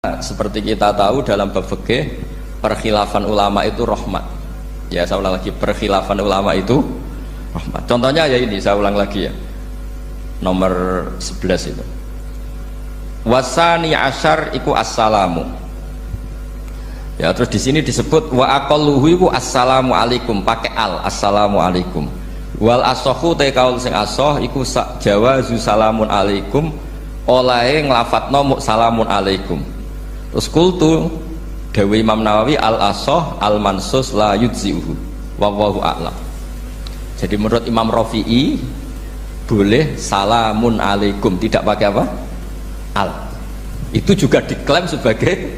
Seperti kita tahu dalam bab fikih, perkhilafan ulama itu rahmat. Ya, saya ulang lagi, perkhilafan ulama itu rahmat. Contohnya ya ini, saya ulang lagi ya. Nomor 11 itu. Wasani asyar iku assalamu. Ya, terus di sini disebut wa aqalluhu iku assalamu alaikum, pakai al, assalamu alaikum. Wal asohu te kaul sing asoh iku jawazu salamun alaikum, olahe nglafatno mu salamun alaikum. Terus kultu Dewi Imam Nawawi al asoh al mansus la yujziuhu wallahu a'lam. Jadi menurut Imam Rafi'i boleh salamun alaikum, tidak pakai apa? Al. Itu juga diklaim sebagai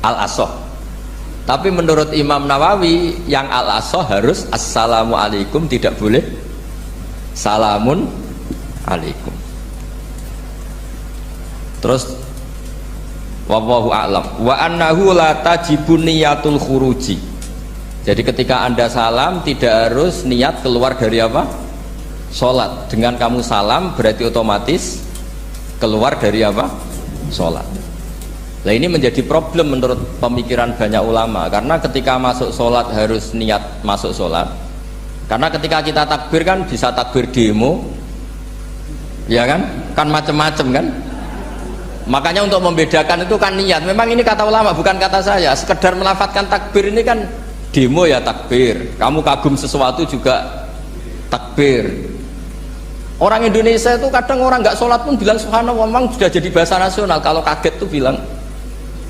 al asoh. Tapi menurut Imam Nawawi yang al asoh harus assalamu alaikum, tidak boleh salamun alaikum. Terus wallahu a'lam wa annahu la tajibun niyatul khuruji. Jadi ketika Anda salam tidak harus niat keluar dari apa? Salat. Dengan kamu salam berarti otomatis keluar dari apa? Salat. Nah, ini menjadi problem menurut pemikiran banyak ulama, karena ketika masuk salat harus niat masuk salat. Karena ketika kita takbir kan bisa takbir demo. Ya kan? Kan macam-macam kan? Makanya untuk membedakan itu kan niat. Memang ini kata ulama, bukan kata saya. Sekedar melafadzkan takbir ini kan demo ya takbir. Kamu kagum sesuatu juga takbir. Orang Indonesia itu kadang orang nggak sholat pun bilang subhanallah, memang sudah jadi bahasa nasional. Kalau kaget tuh bilang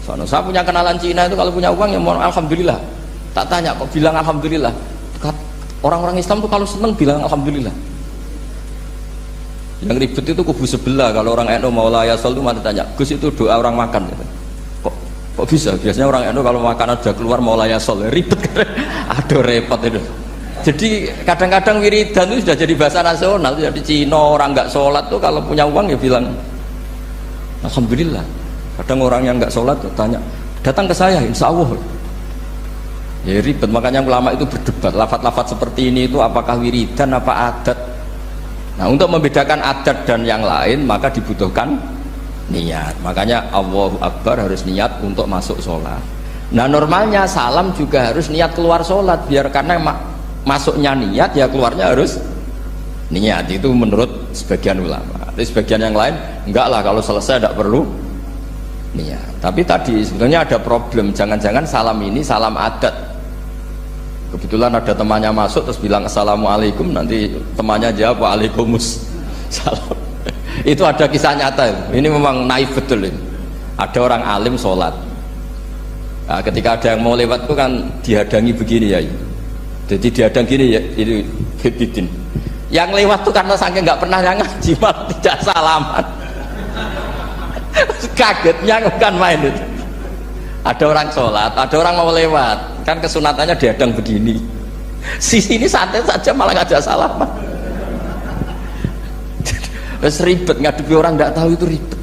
subhanallah. Saya punya kenalan Cina itu kalau punya uang ya mohon alhamdulillah. Tak tanya kok bilang alhamdulillah. Orang-orang Islam tuh kalau seneng bilang alhamdulillah. Yang ribet itu kubu sebelah. Kalau orang NU mau layasol itu mati tanya, Gus itu doa orang makan gitu. Kok bisa? Biasanya orang NU kalau makanan sudah keluar mau layasol, ribet kan? Aduh repot itu. Jadi kadang-kadang wiridan itu sudah jadi bahasa nasional. Jadi Cina orang nggak sholat tuh kalau punya uang ya bilang alhamdulillah. Kadang orang yang nggak sholat tuh tanya, datang ke saya insya Allah. Ya ribet. Makanya ulama itu berdebat. Lafaz-lafaz seperti ini itu apakah wiridan apa adat? Nah, untuk membedakan adat dan yang lain maka dibutuhkan niat. Makanya Allahu Akbar harus niat untuk masuk sholat. Nah, normalnya salam juga harus niat keluar sholat, biar karena masuknya niat ya keluarnya harus niat. Itu menurut sebagian ulama. Tapi sebagian yang lain enggak lah, kalau selesai tidak perlu niat. Tapi tadi sebetulnya ada problem, jangan-jangan salam ini salam adat. Kebetulan ada temannya masuk terus bilang assalamualaikum, nanti temannya jawab waalaikumsalam. Itu ada kisah nyata. Ini memang naif betul ini. Ada orang alim sholat. Nah, ketika ada yang mau lewat itu kan dihadangi begini ya. Jadi dihadang gini ya, itu hidin. Yang lewat tuh karena saking nggak pernah yang ngaji malah tidak salaman. Kagetnya bukan main itu. Ada orang sholat, ada orang mau lewat, kan kesunatannya dihadang begini. Sisi ini santai saja malah ngajak salaman. Terus ribet, ngadepi orang tidak tahu itu ribet.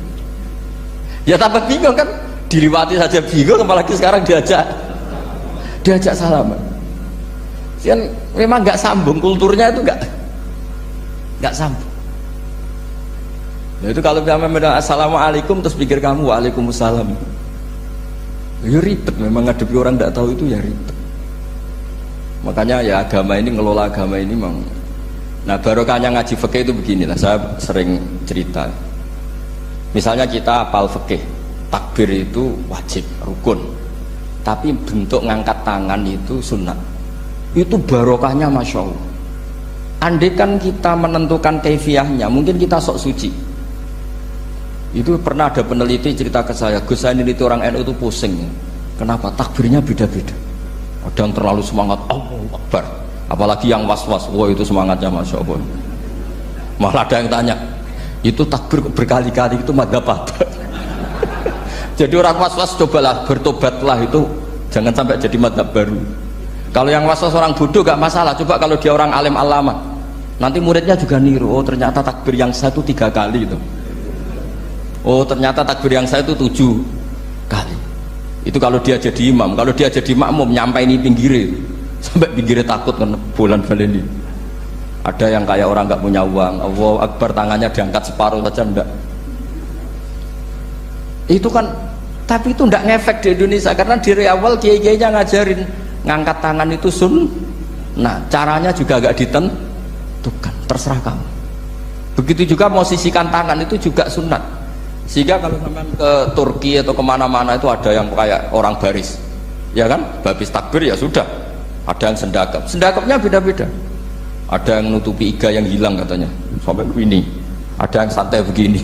Ya tambah bingung kan, diliwati saja bingung, apalagi sekarang diajak salaman. Kan memang nggak sambung, kulturnya itu nggak sambung. Nah, itu kalau kita bilang assalamualaikum terus pikir kamu waalaikumsalam. Ya ribet, memang ngadepi orang tidak tahu itu ya ribet. Makanya ya agama ini, ngelola agama ini memang. Nah, barokahnya ngaji fikih itu beginilah, saya sering cerita. Misalnya kita hafal fikih, takbir itu wajib, rukun. Tapi bentuk ngangkat tangan itu sunnah. Itu barokahnya masya Allah. Andai kan kita menentukan kefiahnya, mungkin kita sok suci. Itu pernah ada peneliti cerita ke saya, Gus saya ini orang NU itu pusing. Kenapa? Takbirnya beda-beda. Ada yang terlalu semangat, Allahu Akbar. Apalagi yang was-was, wah itu semangatnya masya Allah. Malah ada yang tanya, itu takbir berkali-kali itu madzhab apa? Jadi orang was-was cobalah bertobatlah, itu jangan sampai jadi madzhab baru. Kalau yang was-was orang bodoh gak masalah. Coba kalau dia orang alim alama, nanti muridnya juga niru. Oh ternyata takbir yang saya itu 3 kali itu. Oh ternyata takbir yang saya itu 7 kali. Itu kalau dia jadi imam. Kalau dia jadi makmum nyampe ini pinggirnya, sampai pinggirnya takut kan bulan baleni. Ada yang kayak orang nggak punya uang, Allahu Akbar tangannya diangkat separuh saja enggak. Itu kan Tapi itu tidak ngefek di Indonesia karena dari awal kiai-kiainya ngajarin ngangkat tangan itu sunnah, caranya juga agak ditentukan, terserah kamu. Begitu juga mau sisihkan tangan itu juga sunat. Sehingga kalau sampai ke Turki atau kemana-mana itu ada yang kayak orang baris, ya kan, habis takbir ya sudah, ada yang sendakapnya beda-beda, ada yang nutupi iga yang hilang katanya sampai begini, ada yang santai begini.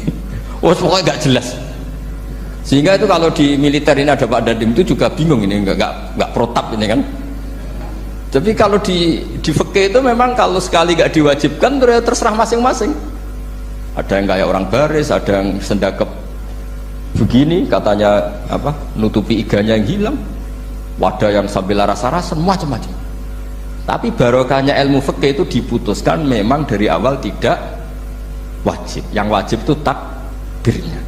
Oh pokoknya nggak jelas. Sehingga itu kalau di militer ini ada Pak Dandim itu juga bingung, ini nggak protap ini kan. Tapi kalau di fikih itu memang kalau sekali nggak diwajibkan terserah masing-masing. Ada yang kayak orang baris, ada yang sendakep begini katanya apa, nutupi iganya yang hilang, wadah yang sambil rasa-rasa, macam-macam. Tapi barokahnya ilmu fikih itu diputuskan memang dari awal tidak wajib. Yang wajib itu takbirnya.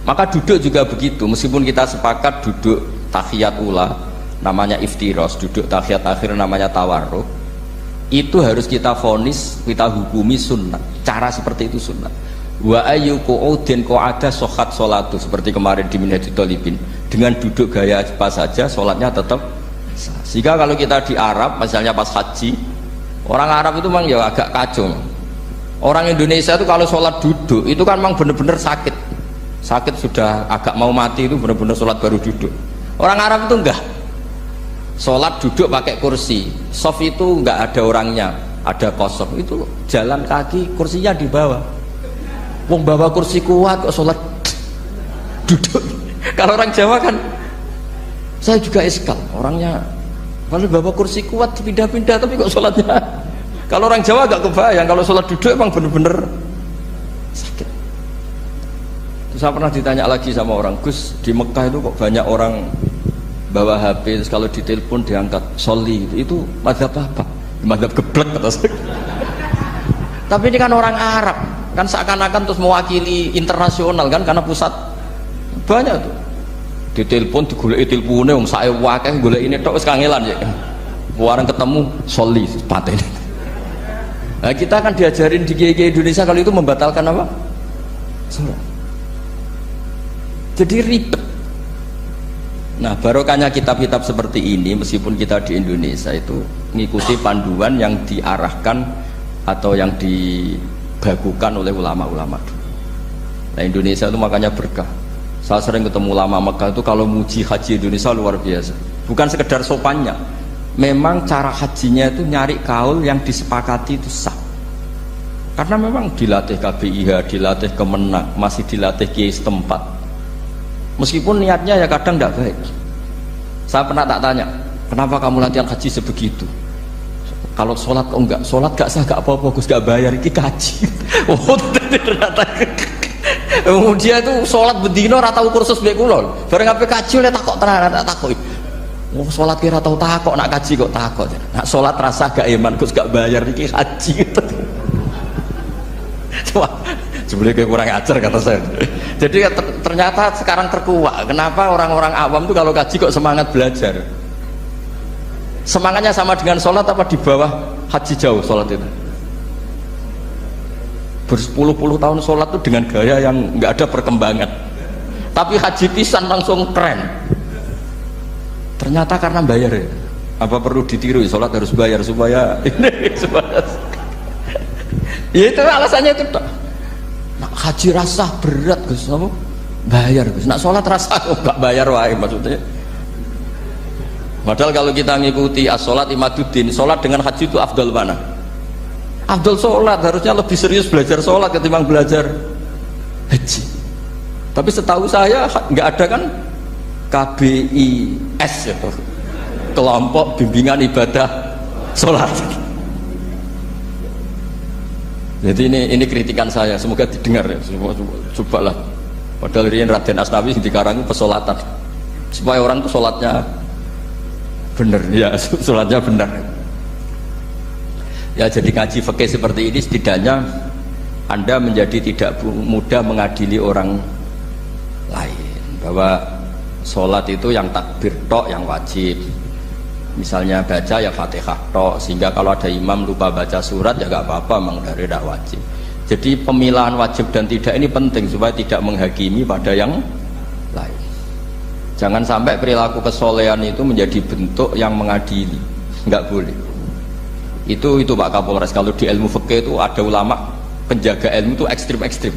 Maka duduk juga begitu, meskipun kita sepakat duduk tahiyat ula namanya iftiros, duduk tahiyat akhir namanya tawarruk, itu harus kita vonis, kita hukumi sunnah. Cara seperti itu sunnah. Wa ayyu qu'udin qa'ada sohat sholatu, seperti kemarin di Minhajul Thalibin, dengan duduk gaya apa saja sholatnya tetap sah. Sehingga kalau kita di Arab misalnya pas haji, orang Arab itu memang ya agak kacau. Orang Indonesia itu kalau sholat duduk itu kan memang benar-benar sakit sudah agak mau mati, itu benar-benar sholat baru duduk. Orang Arab itu enggak, sholat duduk pakai kursi, soft itu enggak ada orangnya, ada kosong, itu jalan kaki kursinya di bawah. Wong bawa kursi kuat kok sholat duduk. Kalau orang Jawa kan, saya juga eskal, orangnya kalau bawa kursi kuat dipindah-pindah tapi kok sholatnya. Kalau orang Jawa agak kebayang, kalau sholat duduk emang bener-bener sakit. Terus saya pernah ditanya lagi sama orang, Gus, di Mekah itu kok banyak orang bawa HP, terus kalau ditelepon diangkat soli, itu mazhab apa? Mazhab geblek kata saya. Tapi ini kan orang Arab, kan seakan-akan terus mewakili internasional kan, karena pusat banyak tuh. Ditelepon digoleki telepone wong sak akeh golek ini tok wis kangelan ya. Warang ketemu soli patene. Nah, kita kan diajarin di kiai Indonesia kalau itu membatalkan apa? Salat. Jadi ribet. Nah, barokahnya kitab-kitab seperti ini, meskipun kita di Indonesia itu mengikuti panduan yang diarahkan atau yang dibagukan oleh ulama-ulama dulu. Nah, Indonesia itu makanya berkah. Saya sering ketemu ulama Mekah itu kalau muji haji Indonesia luar biasa. Bukan sekedar sopannya, memang cara hajinya itu nyari kaul yang disepakati itu sah. Karena memang dilatih KBIH, dilatih Kemenak, masih dilatih kiai setempat. Meskipun niatnya ya kadang tidak baik. Saya pernah tak tanya, kenapa kamu latihan haji sebegitu? Kalau sholat kok enggak? Sholat gak sah, gak apa-apa, Gus, gak bayar, ini kaji. Oh ternyata dia itu sholat bedino ratau kursus baik kulon. Bareng apa kaji oleh takok tenan, tak takok. Oh sholat kira tahu takok, nak kaji kok takok. Nak sholat rasa gak iman, Gus, gak bayar, ini haji. Coba sebenarnya kurang ajar kata saya. Jadi ternyata sekarang terkuak. Kenapa orang-orang awam tuh kalau kaji kok semangat belajar? Semangatnya sama dengan sholat apa di bawah haji jauh sholat itu? Berpuluh-puluh tahun sholat tuh dengan gaya yang nggak ada perkembangan. Tapi haji pisan langsung keren. Ternyata karena bayar ya. Apa perlu ditiru? Sholat harus bayar supaya ini supaya. Ya itu alasannya itu. Nak haji rasa berat, Gus, apa? Bayar, Gus. Nak sholat rasa nggak bayar wae maksudnya. Padahal kalau kita ngikuti as-sholat imaduddin, sholat dengan haji itu afdal mana? Afdal sholat, harusnya lebih serius belajar sholat ketimbang belajar haji. Tapi setahu saya nggak ada kan KBIS itu, kelompok bimbingan ibadah sholat. Jadi ini kritikan saya, semoga didengar ya. Cobalah. Padahal ini Raden Asnawi di Karang pesolatan, supaya orang tuh sholatnya benar, ya sholatnya benar. Ya jadi ngaji fikih seperti ini setidaknya Anda menjadi tidak mudah mengadili orang lain, bahwa sholat itu yang takbir tok yang wajib. Misalnya baca ya Fatihah tok, sehingga kalau ada imam lupa baca surat ya gak apa-apa, memang dari tidak wajib. Jadi pemilahan wajib dan tidak ini penting supaya tidak menghakimi pada yang lain. Jangan sampai perilaku kesolehan itu menjadi bentuk yang mengadili, nggak boleh. Itu Pak Kapolres, kalau di ilmu fikih itu ada ulama penjaga ilmu itu ekstrim-ekstrim.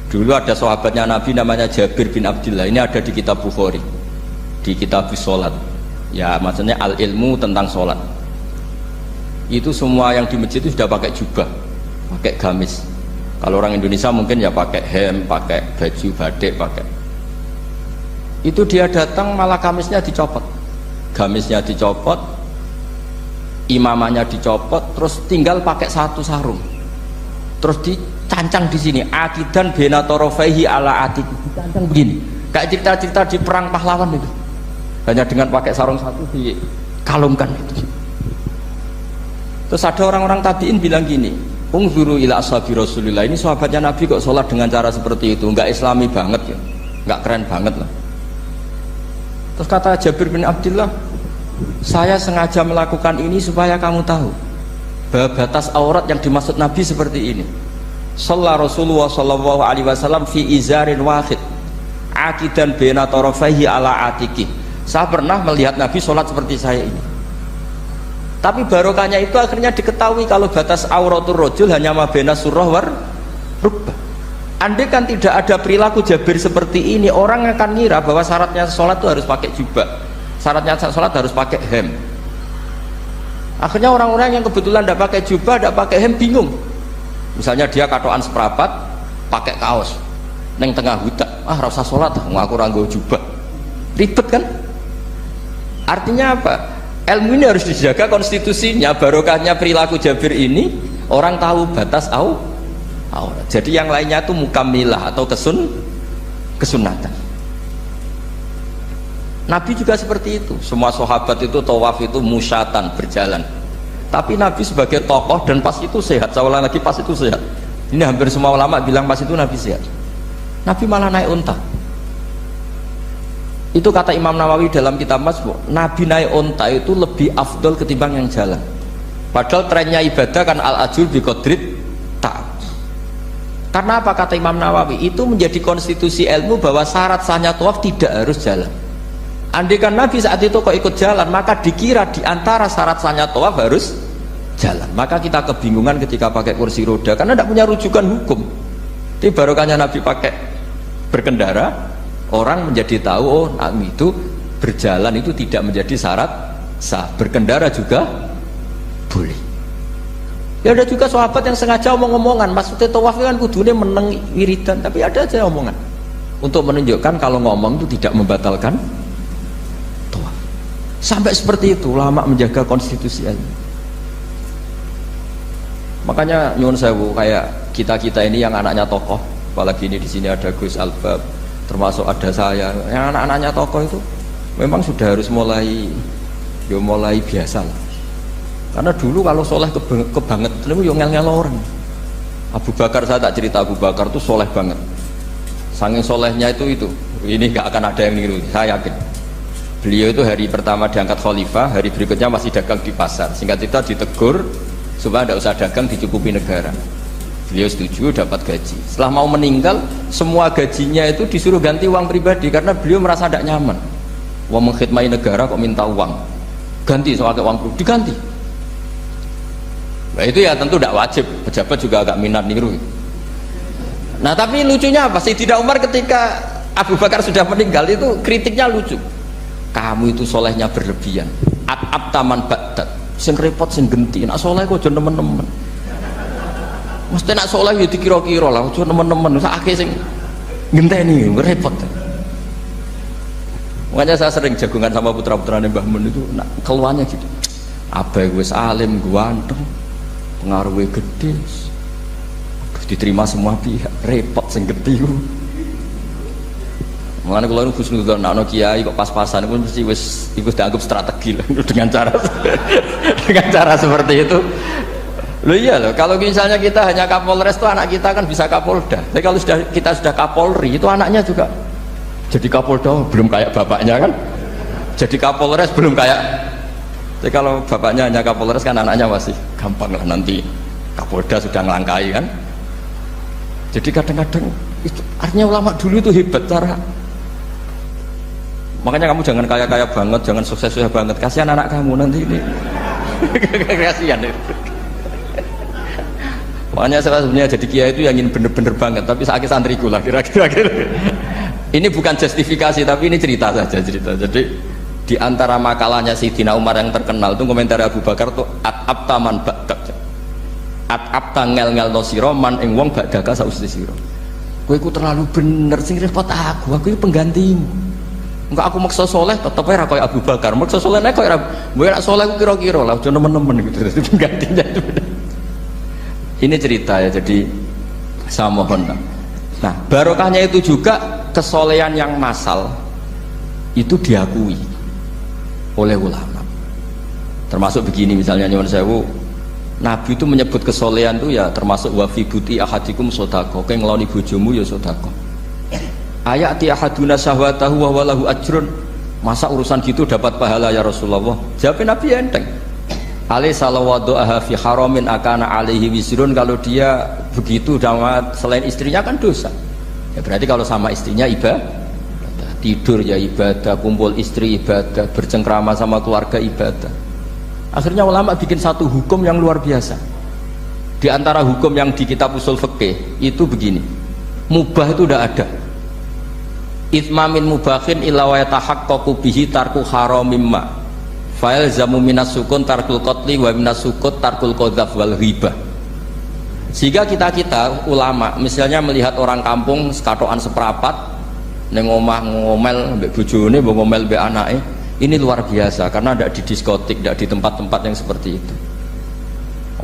Dulu ada sahabatnya Nabi namanya Jabir bin Abdillah, ini ada di kitab Bukhari, di kitab sholat. Ya maksudnya al ilmu tentang sholat. Itu semua yang di masjid itu sudah pakai jubah, pakai gamis. Kalau orang Indonesia mungkin ya pakai hem, pakai baju batik, pakai. Itu dia datang malah gamisnya dicopot, gamisnya dicopot, imamannya dicopot, terus tinggal pakai satu sarung, terus dicancang di sini akidan benatorofaihi ala atik, dicancang begini, kayak cerita-cerita di perang pahlawan itu, hanya dengan pakai sarung satu dikalungkan itu. Terus ada orang-orang tabiin bilang gini, unzuru ila ashabi Rasulillah, ini sahabatnya Nabi kok sholat dengan cara seperti itu, nggak islami banget ya, nggak keren banget lah. Terus kata Jabir bin Abdillah, saya sengaja melakukan ini supaya kamu tahu bahwa batas aurat yang dimaksud Nabi seperti ini. Shalla Rasulullah sallallahu alaihi wasallam fi izarin wahid akidan baina tarafaihi ala atiki. Saya pernah melihat Nabi sholat seperti saya ini. Tapi barokahnya itu akhirnya diketahui kalau batas auratul rajul hanya mabena surah war rukbah. Andai kan tidak ada perilaku Jabir seperti ini, orang akan ngira bahwa syaratnya sholat itu harus pakai jubah, syaratnya sholat harus pakai hem. Akhirnya orang-orang yang kebetulan tidak pakai jubah, tidak pakai hem bingung. Misalnya dia katoan seperapat, pakai kaos, neng tengah hutan, rasa sholat, ngaku ranggo jubah, ribet kan? Artinya apa? Ilmu ini harus dijaga konstitusinya, barokahnya perilaku Jabir ini, orang tahu batas aurat. Jadi yang lainnya itu mukamilah atau kesunatan. Nabi juga seperti itu. Semua sahabat itu tawaf itu musyatan, berjalan. Tapi Nabi sebagai tokoh dan pas itu sehat. Saya ulang lagi, pas itu sehat. Ini hampir semua ulama bilang pas itu Nabi sehat. Nabi malah naik unta. Itu kata Imam Nawawi dalam kitab Masbu', Nabi naik unta itu lebih afdol ketimbang yang jalan. Padahal trennya ibadah kan al-ajul bi qadrit ta'at. Karena apa kata Imam Nawawi? Itu menjadi konstitusi ilmu bahwa syarat sahnya tawaf tidak harus jalan. Andai kan Nabi saat itu kok ikut jalan, maka dikira di antara syarat sahnya tawaf harus jalan. Maka kita kebingungan ketika pakai kursi roda karena tidak punya rujukan hukum. Tapi barokahnya Nabi pakai berkendara, orang menjadi tahu oh Nabi itu berjalan itu tidak menjadi syarat sah. Berkendara juga boleh. Ya ada juga sahabat yang sengaja omong-omongan, maksudnya tawaf kan kudune meneng wiridan, tapi ada aja omongan untuk menunjukkan kalau ngomong itu tidak membatalkan tawaf. Sampai seperti itu ulama menjaga konstitusi ilmu. Makanya nyuwun sewu kayak kita ini yang anaknya tokoh, apalagi ini di sini ada Gus Albab, termasuk ada saya, yang anak-anaknya tokoh itu memang sudah harus mulai biasa lah. Karena dulu kalau soleh kebanget itu yang ngel-ngel orang. Abu Bakar, saya tak cerita Abu Bakar itu soleh banget. Saking solehnya itu ini gak akan ada yang niru, saya yakin. Beliau itu hari pertama diangkat khalifah, hari berikutnya masih dagang di pasar. Singkat cerita ditegur supaya tidak usah dagang, dicukupi negara. Beliau setuju, dapat gaji. Setelah mau meninggal, semua gajinya itu disuruh ganti uang pribadi karena beliau merasa tidak nyaman. Wong mengkhidmati negara kok minta uang, ganti soal uang pribadi diganti. Nah itu ya tentu tidak wajib, pejabat juga agak minat niru. Nah tapi lucunya apa? Sayyidina Umar ketika Abu Bakar sudah meninggal itu kritiknya lucu. Kamu itu solehnya berlebihan. At taman badat, sing repot sing genti. Nak soleh kok jangan temen-temen. Mesti nak soleh ya dikira-kira lah, jangan temen-temen. Sakake sing ngenteni repot. Makanya saya sering jagungan sama putra-putrane Mbah Mun itu, nak keluarnya gitu. Abai wis alim, ganteng. Pengaruhnya gede, diterima semua pihak, repot sing gede. Mengenai kalau khusnudzon, nak kiai kok pas-pasan itu mesti wis dianggap strategi lah dengan cara seperti itu. Loh iya loh, kalau misalnya kita hanya Kapolres itu anak kita kan bisa Kapolda. Tapi kalau kita sudah Kapolri itu anaknya juga jadi Kapolda, belum kayak bapaknya kan. Jadi Kapolres belum kayak. Jadi kalau bapaknya hanya Kapolres kan anaknya masih gampang lah, nanti Kapolda sudah ngelangkai kan. Jadi kadang-kadang itu artinya ulama dulu itu hebat cara. Makanya kamu jangan kaya-kaya banget, jangan sukses-sukses banget. Kasihan anak kamu nanti ini. Kasihan itu. Makanya saya sebenarnya jadi kiai itu yang ingin bener-bener banget, tapi sakit santriku lah kira-kira. Ini bukan justifikasi, tapi ini cerita saja cerita. Jadi di antara makalahnya Sayyidina Umar yang terkenal itu komentar Abu Bakar tuh at-abta man ba'dak. At-abta ngel-ngel no siro man ing wong ba'daka sausti siro. Kowe iku terlalu bener sing repot aku iki penggantimu. Enggak aku maksa soleh tetep ora koyo Abu Bakar. Maksa soleh nek koyo kowe nek soleh ku kira-kira lah aja nemen-nemen gitu. Dadi penggantinya. Ini cerita ya, jadi saya mohon. Nah, barokahnya itu juga kesolehan yang massal itu diakui oleh ulama. Termasuk begini misalnya nyuwun sewu, Nabi itu menyebut kesolehan itu ya termasuk wa fi buti ahadikum sodako, kowe ngeloni bojomu ya sodako. Ayati ahaduna syahwatahu wa walahu ajrun. Masa urusan gitu dapat pahala ya Rasulullah? Jawab Nabi enteng. Ali salawadu'aha fi haramin akana alaihi wisrun. Kalau dia begitu sama selain istrinya kan dosa. Ya berarti kalau sama istrinya ibadah. Tidur ya ibadah, kumpul istri ibadah, bercengkrama sama keluarga ibadah. Akhirnya ulama bikin satu hukum yang luar biasa. Di antara hukum yang di kitab usul fikih itu begini, mubah itu udah ada. Itsmamin mubahin illa wa yatahaqqaqu bihi tarku haramimma. Fa'il zamu minas sukun tarkul qatli wa minas sukut tarkul qadzaf wal ghibah. Sehingga kita ulama misalnya melihat orang kampung sekatokan seperapat neng omah ngomel mbek bojone, mbok ngomel mbek anake, ini luar biasa karena tidak di diskotik, tidak di tempat-tempat yang seperti itu.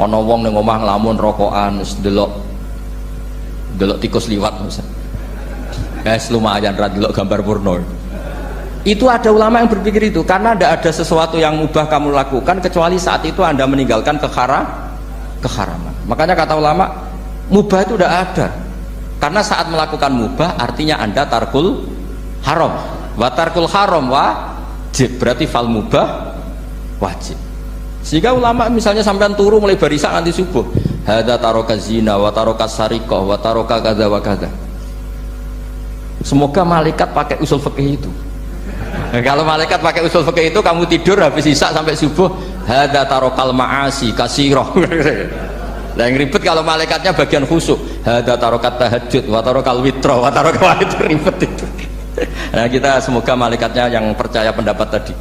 Ana wong neng omah nglamun rokokan, terus delok tikus liwat misalnya. Lumayan ra delok gambar porno. Itu ada ulama yang berpikir itu karena tidak ada sesuatu yang mubah kamu lakukan kecuali saat itu Anda meninggalkan keharaman. Makanya kata ulama, mubah itu tidak ada. Karena saat melakukan mubah artinya Anda tarkul haram. Wa tarkul haram wajib, berarti fal mubah wajib. Sehingga ulama misalnya sampean turu mulai barisan nanti subuh, hadza taraka zina wa taraka sariqah wa taraka kadza wa kadza. Semoga malaikat pakai usul fikih itu. Kalau malaikat pakai usul fikih itu, kamu tidur habis isya sampai subuh, hadza tarakal ma'asi kasirah. Lah yang ribet kalau malaikatnya bagian khusuk, hadza tarakat tahajud wa tarakal witra wa tarakal itu ribet itu. Nah, kita semoga malaikatnya yang percaya pendapat tadi.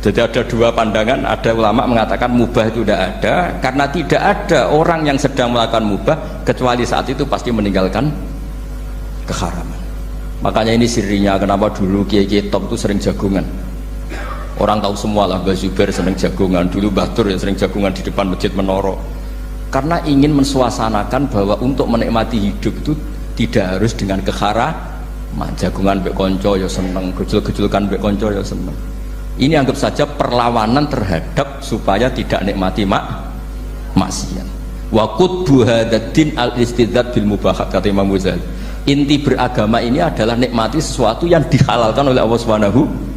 Jadi ada dua pandangan, ada ulama mengatakan mubah itu tidak ada karena tidak ada orang yang sedang melakukan mubah kecuali saat itu pasti meninggalkan keharaman. Makanya ini sirinya kenapa dulu kiai-kiai top itu sering jagungan. Orang tahu semua lah, Mbah Zubair sering jagungan, dulu Mbah Tur ya sering jagungan di depan masjid Menoro. Karena ingin mensuasanakan bahwa untuk menikmati hidup itu tidak harus dengan keharaman. Jagungan mbek konco ya seneng, gejul-gejulkan mbek konco ya seneng. Ini anggap saja perlawanan terhadap supaya tidak nikmati maksiat. Wa qutbu hadzal al-istidzad bil mubahat kata Imam Ghazali. Inti beragama ini adalah nikmati sesuatu yang dihalalkan oleh Allah Subhanahu.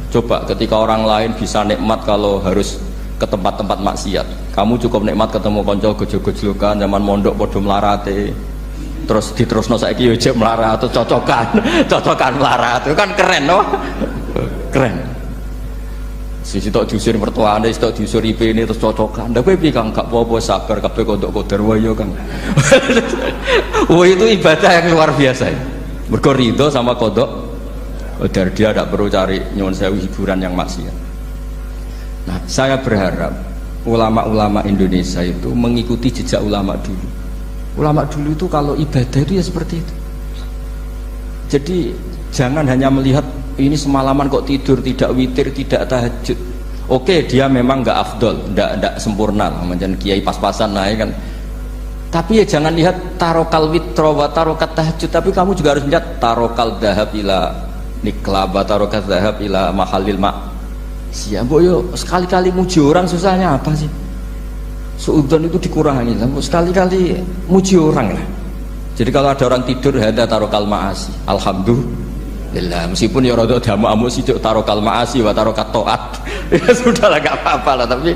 Coba ketika orang lain bisa nikmat kalau harus ke tempat-tempat maksiat, kamu cukup nikmat ketemu konco gejol-gejolkan zaman mondok podo melarate, terus diterusno saiki yo jek melarat atau cocokan melarat itu kan keren loh. Keren. Sisi tok diusir mertuane, tok diusir ipene terus cocokan. Ndak kowe piye Kang, gak apa-apa sabar kabeh kodok koder wae Kang. Wah itu ibadah yang luar biasa. Mergo ridho sama kodok. Dari dia tidak perlu cari nyuwun sewu hiburan yang maksiat. Nah, saya berharap ulama-ulama Indonesia itu mengikuti jejak ulama dulu. Ulama dulu itu kalau ibadah itu ya seperti itu. Jadi jangan hanya melihat ini semalaman kok tidur, tidak witir, tidak tahajud. Oke, dia memang nggak afdol, nggak sempurna lah, macam kiai pas-pasan lah kan. Tapi ya jangan lihat tarokal witro wa tarokat tahajud, tapi kamu juga harus lihat tarokal dahab ila niklaba tarokat zahab ila mahalil mak. Siap boyo sekali-kali muji orang susahnya apa sih? Suudzon itu dikurangi, sekali-kali muji orang lah. Jadi kalau ada orang tidur hadza tarokal maasi, alhamdulillah. Meskipun ya rada damu-amu sidik tarokal maasi wa tarokat taat. Ya sudah lah, gak apa-apa lah. Tapi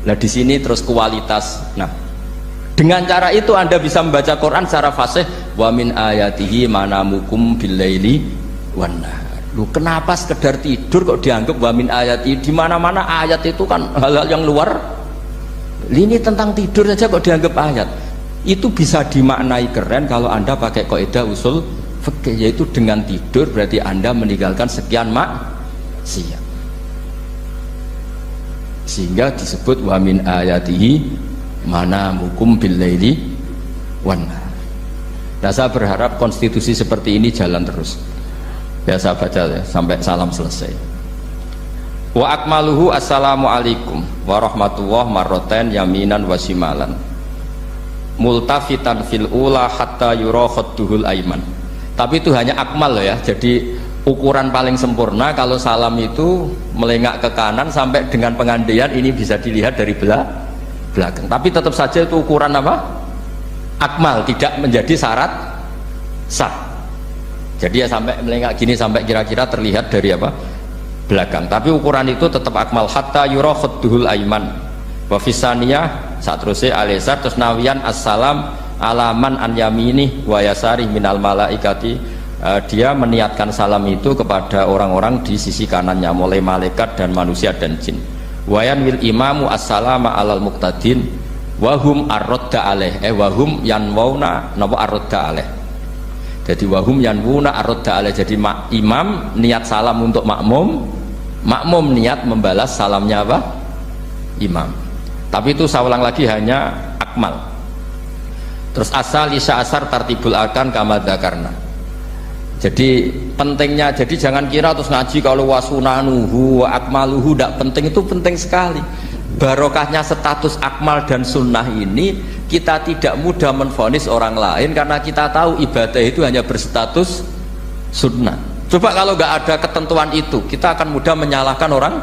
nah di sini terus kualitas. Nah Dengan cara itu Anda bisa membaca Quran secara fasih. Wa min ayatihi manamukum billaili wan nahar. Lu kenapa sekedar tidur kok dianggap wa min ayatihi? Di mana-mana ayat itu kan hal-hal yang luar. Ini tentang tidur saja kok dianggap ayat. Itu bisa dimaknai keren kalau Anda pakai kaidah usul fikih, yaitu dengan tidur berarti Anda meninggalkan sekian maksiat. Sehingga disebut wa min ayatihi manamukum billaili wan nahar. Nah, saya berharap konstitusi seperti ini jalan terus. Ya saya baca ya, sampai salam selesai. Wa akmaluhu assalamualaikum warahmatullahi marroten yaminan wasimalan multafitan fil ula hatta yura khadduhul aiman. Tapi itu hanya akmal ya, jadi ukuran paling sempurna kalau salam itu melengak ke kanan sampai dengan pengandaian ini bisa dilihat dari belakang. Tapi tetap saja itu ukuran apa? Akmal, tidak menjadi syarat sah. Jadi ya sampai melengak gini sampai kira-kira terlihat dari apa? Belakang. Tapi ukuran itu tetap akmal hatta yura khadduhul aiman. Wa fisaniyah saat terusé alisar terus nawian assalam alaman an yamini wa yasari minal malaikati. Dia meniatkan salam itu kepada orang-orang di sisi kanannya mulai malaikat dan manusia dan jin. Wayan wil imamu assalama alal muqtadin wahum arrodda aleh wahum yanwauna napa arrodda aleh. Jadi wahum yanwuna arrodda aleh. Jadi imam niat salam untuk makmum, makmum niat membalas salamnya apa? Imam. Tapi itu saya ulang lagi hanya akmal. Terus asal isya asar tartibul arkan kama dzakarna. Jadi pentingnya, jadi jangan kira terus ngaji kalau wasunanuhu wa akmaluhu tidak penting. Itu penting sekali. Barokahnya status akmal dan sunnah ini kita tidak mudah menvonis orang lain karena kita tahu ibadah itu hanya berstatus sunnah. Coba kalau nggak ada ketentuan itu, kita akan mudah menyalahkan orang.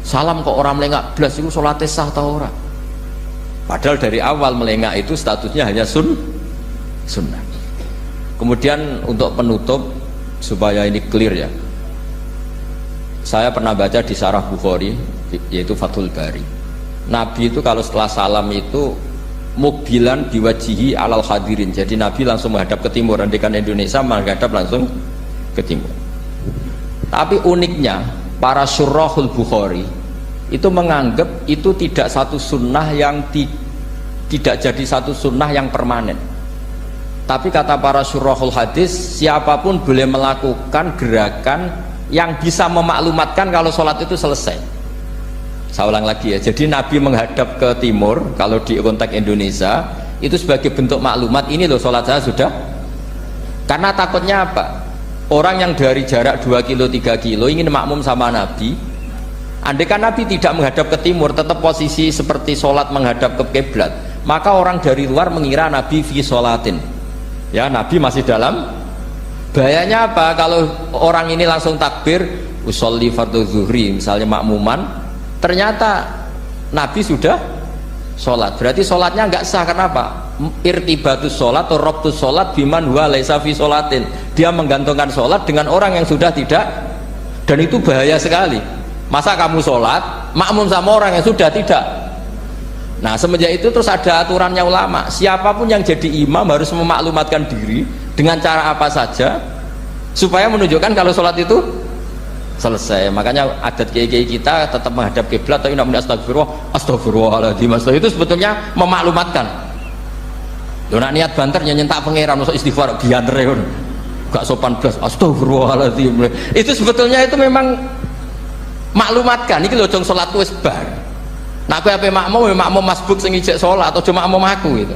Salam kok orang melengak belas itu sholatnya sah atau orang? Padahal dari awal melengak itu statusnya hanya sunnah. Kemudian untuk penutup supaya ini clear ya, saya pernah baca di Syarah Bukhari yaitu Fathul Bari, Nabi itu kalau setelah salam itu mukbilan biwajihi alal hadirin. Jadi Nabi langsung menghadap ke timur, andikan Indonesia menghadap langsung ke timur. Tapi uniknya para syurahul Bukhari itu menganggap itu tidak satu sunnah yang tidak jadi satu sunnah yang permanen. Tapi kata para syurahul hadis, siapapun boleh melakukan gerakan yang bisa memaklumatkan kalau sholat itu selesai. Saya ulang lagi ya, jadi Nabi menghadap ke timur kalau di konteks Indonesia itu sebagai bentuk maklumat, ini loh sholat saya sudah. Karena takutnya apa? Orang yang dari jarak 2 kilo 3 kilo ingin makmum sama Nabi, andai kan Nabi tidak menghadap ke timur, tetap posisi seperti sholat menghadap ke kiblat, maka orang dari luar mengira Nabi fi sholatin. Ya, Nabi masih dalam. Bahayanya apa? Kalau orang ini langsung takbir usolli fardhu zuhri misalnya makmuman, ternyata Nabi sudah sholat, berarti sholatnya nggak sah. Kenapa? Irtibatus sholat atau robtus sholat biman huwa laisa fi sholatin. Dia menggantungkan sholat dengan orang yang sudah tidak, dan itu bahaya sekali. Masa kamu sholat makmum sama orang yang sudah tidak? Nah, semenjak itu terus ada aturannya ulama, siapapun yang jadi imam harus memaklumatkan diri dengan cara apa saja supaya menunjukkan kalau sholat itu selesai. Makanya adat kiai-kiai kita tetap menghadap kiblat tapi namanya astagfirullahaladzim. Itu sebetulnya memaklumatkan. Loh, nak niat banter nyentak pangeran masuk istighfar biantre gak sopan belas astagfirullahaladzim. Itu sebetulnya itu memang maklumatkan iki lho jong sholatku wis bar. Nah, aku apa makmum masbuk sing ijek sholat atau cuma makmum aku gitu.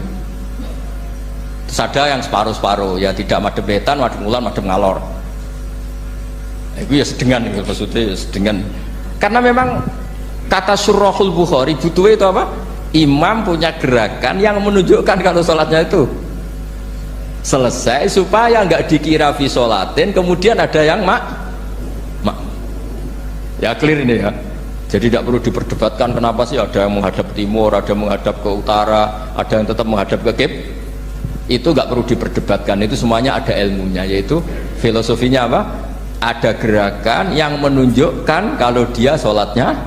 Terus ada yang separuh-separuh ya, tidak madhep wetan, madhep ngulon, madhep ngalor. Itu ya sedengan gitu, maksudnya ya sedengan. Karena memang kata Syurahul Bukhari butuhnya itu apa? Imam punya gerakan yang menunjukkan kalau sholatnya itu selesai supaya nggak dikira fi sholatin kemudian ada yang ya clear ini ya. Jadi tidak perlu diperdebatkan kenapa sih ada yang menghadap timur, ada yang menghadap ke utara, ada yang tetap menghadap ke kib. Itu nggak perlu diperdebatkan, itu semuanya ada ilmunya, yaitu filosofinya apa? Ada gerakan yang menunjukkan kalau dia sholatnya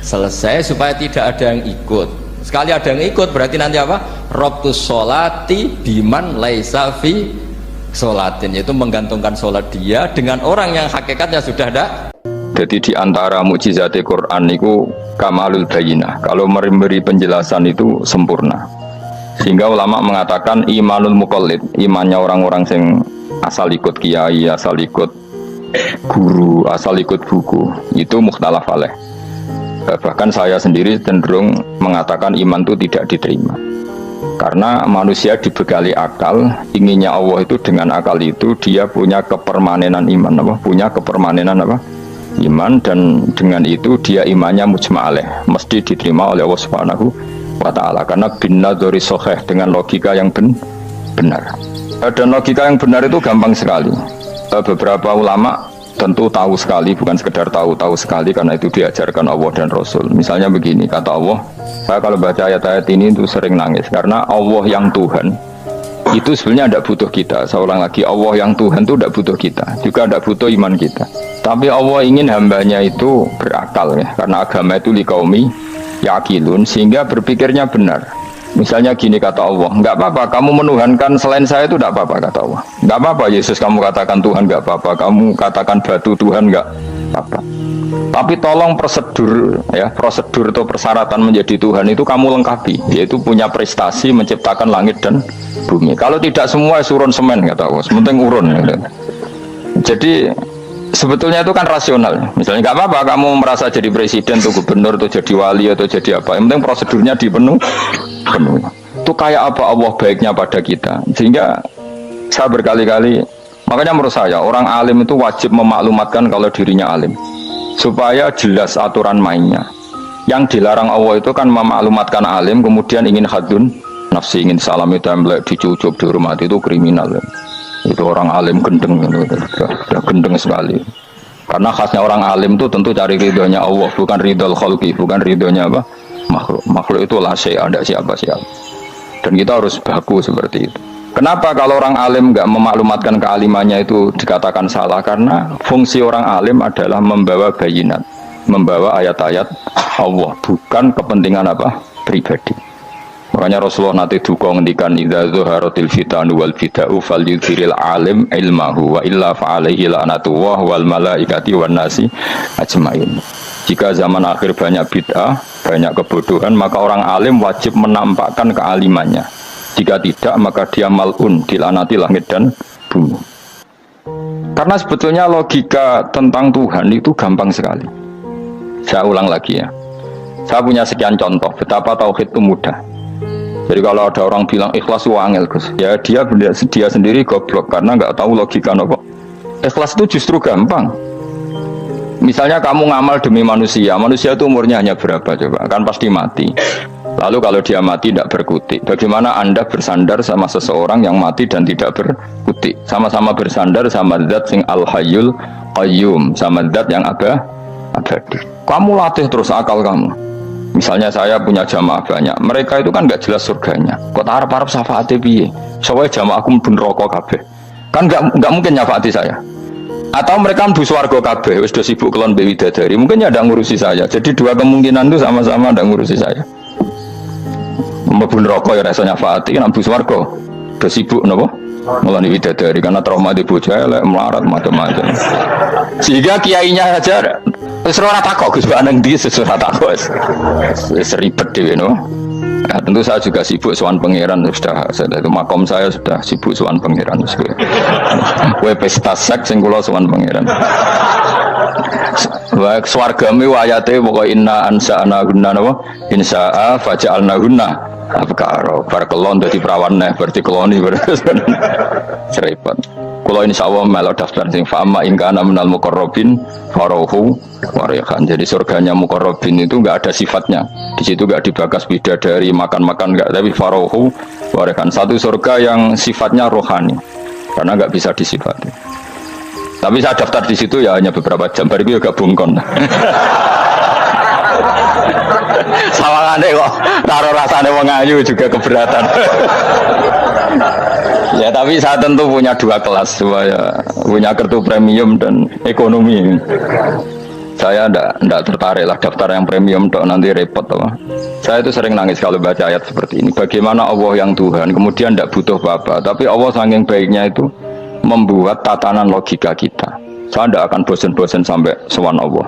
selesai supaya tidak ada yang ikut. Sekali ada yang ikut berarti nanti apa? Robtus sholati biman laisa fi sholatin, yaitu menggantungkan sholat dia dengan orang yang hakikatnya sudah ada. Jadi di antara mukjizat Quran itu kamalul bayinah. Kalau memberi penjelasan itu sempurna. Sehingga ulama mengatakan imanul muqallid, imannya orang-orang yang asal ikut kiai, asal ikut guru, asal ikut buku, itu mukhtalaf alaih. Bahkan saya sendiri cenderung mengatakan iman itu tidak diterima. Karena manusia dibekali akal, inginnya Allah itu dengan akal itu dia punya kepermanenan iman, apa? Punya kepermanenan apa? Iman, dan dengan itu dia imannya mujma' alaih, mesti diterima oleh Allah Subhanahu wa ta'ala, karena bin nadzari sahih, dengan logika yang benar. Dan logika yang benar itu gampang sekali. Beberapa ulama tentu tahu sekali, bukan sekedar tahu sekali, karena itu diajarkan Allah dan Rasul. Misalnya begini, kata Allah, saya kalau baca ayat-ayat ini itu sering nangis, karena Allah yang Tuhan itu sebenarnya tidak butuh kita. Saya ulang lagi, Allah yang Tuhan itu tidak butuh kita, juga tidak butuh iman kita. Tapi Allah ingin hambanya itu berakal, ya, karena agama itu liqaumi yaqilun, sehingga berpikirnya benar. Misalnya gini kata Allah, nggak apa-apa kamu menuhankan selain saya, itu tidak apa-apa kata Allah. Nggak apa-apa Yesus kamu katakan Tuhan, nggak apa-apa kamu katakan batu Tuhan, nggak apa-apa. Tapi tolong prosedur, ya, prosedur atau persyaratan menjadi Tuhan itu kamu lengkapi, yaitu punya prestasi menciptakan langit dan bumi. Kalau tidak semua surun semen kata Allah, sementing urun. Gitu. Jadi sebetulnya itu kan rasional. Misalnya nggak apa-apa kamu merasa jadi presiden atau gubernur atau jadi wali atau jadi apa, yang penting prosedurnya dipenuhi. Itu kayak apa Allah baiknya pada kita. Sehingga saya berkali-kali, makanya menurut saya orang alim itu wajib memaklumatkan kalau dirinya alim, supaya jelas aturan mainnya. Yang dilarang Allah itu kan memaklumatkan alim kemudian ingin hadun nafsi, ingin salami template, dicucuk, dihormati, itu kriminal. Itu orang alim gendeng, sudah gendeng sekali. Karena khasnya orang alim itu tentu cari ridhonya Allah, bukan ridhol khalqi, bukan ridhonya apa? Makhluk itu lah ada siapa-siapa. Dan kita harus baku seperti itu. Kenapa kalau orang alim nggak memaklumatkan kealimannya itu dikatakan salah? Karena fungsi orang alim adalah membawa bayinat, membawa ayat-ayat Allah, bukan kepentingan apa? Pribadi. Makanya Rasulullah nanti duka ngendikan idza zuharatil fitanu wal bid'u falyudhiril alim ilmahu wa illa fa'alaihi la'natullah wal malaikati wan nasi ajmain. Jika zaman akhir banyak bid'ah, banyak kebodohan, maka orang alim wajib menampakkan kealimannya. Jika tidak, maka dia mal'un, dilaknati langit dan bumi. Karena sebetulnya logika tentang Tuhan itu gampang sekali. Saya ulang lagi ya. Saya punya sekian contoh betapa tauhid itu mudah. Jadi kalau ada orang bilang ikhlas itu angel, Gus, ya dia sendiri goblok karena nggak tahu logika nopo. Ikhlas itu justru gampang. Misalnya kamu ngamal demi manusia itu umurnya hanya berapa coba? Kan pasti mati. Lalu kalau dia mati tidak berkutik, bagaimana Anda bersandar sama seseorang yang mati dan tidak berkutik? Sama-sama bersandar sama zat sing al-hayyul qayyum, sama zat yang abadi. Kamu latih terus akal kamu. Misalnya saya punya jamaah banyak, mereka itu kan nggak jelas surganya. Kok harap-harap syafaati piye? Soalnya jamaahku mlebu neraka kabeh. Kan nggak mungkin nyafaati saya. Atau mereka mlebu swarga kabeh, wis do sibuk kelon mbek widadari. Mungkin ya ndak ngurusi saya. Jadi dua kemungkinan itu sama-sama ndak ngurusi saya. Mlebu neraka ya rasa nyafaati, nek mlebu swarga do sibuk napa? Mulane widadari karena trauma di bojo elek, melarat macam-macam. Sehingga kiainya aja wis ora takok Gus Baneng ndi ora takok wis ribet dhewe no. Nah, tentu saya juga sibuk sowan pangeran, sudah itu makom saya sudah sibuk sowan pangeran. Kowe pesta seks sing kula sowan pangeran. Wa swargame ayate pokoke inna ansa'na gunna napa insa'a faja'alna gunna abkaro bar kelon dadi prawan neh berarti keloni serepot. Kula insyaallah melok daftar sing fa'ama in kana minal muqarrabin farohu warihan. Jadi surganya muqarrabin itu enggak ada sifatnya. Di situ enggak dibakas bidadari makan-makan enggak, tapi farohu warihan. Satu surga yang sifatnya rohani. Karena enggak bisa disifati. Tapi saya daftar di situ ya hanya beberapa jam, baru itu gabung kon. Sawangane kok karo rasane wong ayu juga keberatan. Ya tapi saya tentu punya dua kelas, supaya punya kartu premium dan ekonomi. Saya ndak tertarik lah daftar yang premium dok, nanti repot apa. Saya itu sering nangis kalau baca ayat seperti ini. Bagaimana Allah yang Tuhan kemudian ndak butuh apa, tapi Allah saking baiknya itu membuat tatanan logika kita. Saya ndak akan bosan-bosan sampai sowan Allah.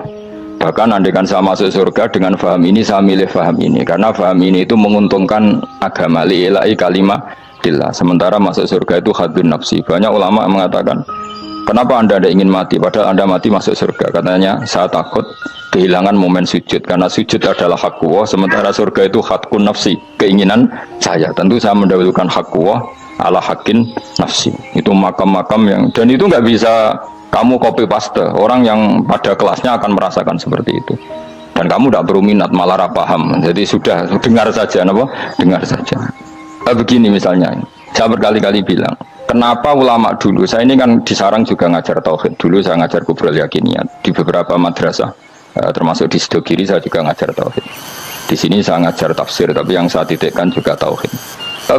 Bahkan andaikan saya masuk surga dengan faham ini, saya milih faham ini karena faham ini itu menguntungkan agama li'ilai kalimatillah. Sementara masuk surga itu hadun nafsi. Banyak ulama mengatakan, kenapa Anda tidak ingin mati? Padahal Anda mati masuk surga. Katanya, saya takut kehilangan momen sujud. Karena sujud adalah hak Allah, sementara surga itu hakun nafsi. Keinginan saya. Tentu saya mendahulukan hak Allah ala hakin nafsi. Itu makam-makam yang... Dan itu nggak bisa kamu copy paste. Orang yang pada kelasnya akan merasakan seperti itu. Dan kamu tidak perlu minat, malah paham. Jadi sudah, dengar saja. Apa? Dengar saja. Begini misalnya, saya berkali-kali bilang, kenapa ulama dulu, saya ini kan di Sarang juga ngajar tauhid, dulu saya ngajar kubrul yakiniyat di beberapa madrasah, termasuk di Sidogiri saya juga ngajar tauhid. Di sini saya ngajar tafsir, tapi yang saya titikkan juga tauhid.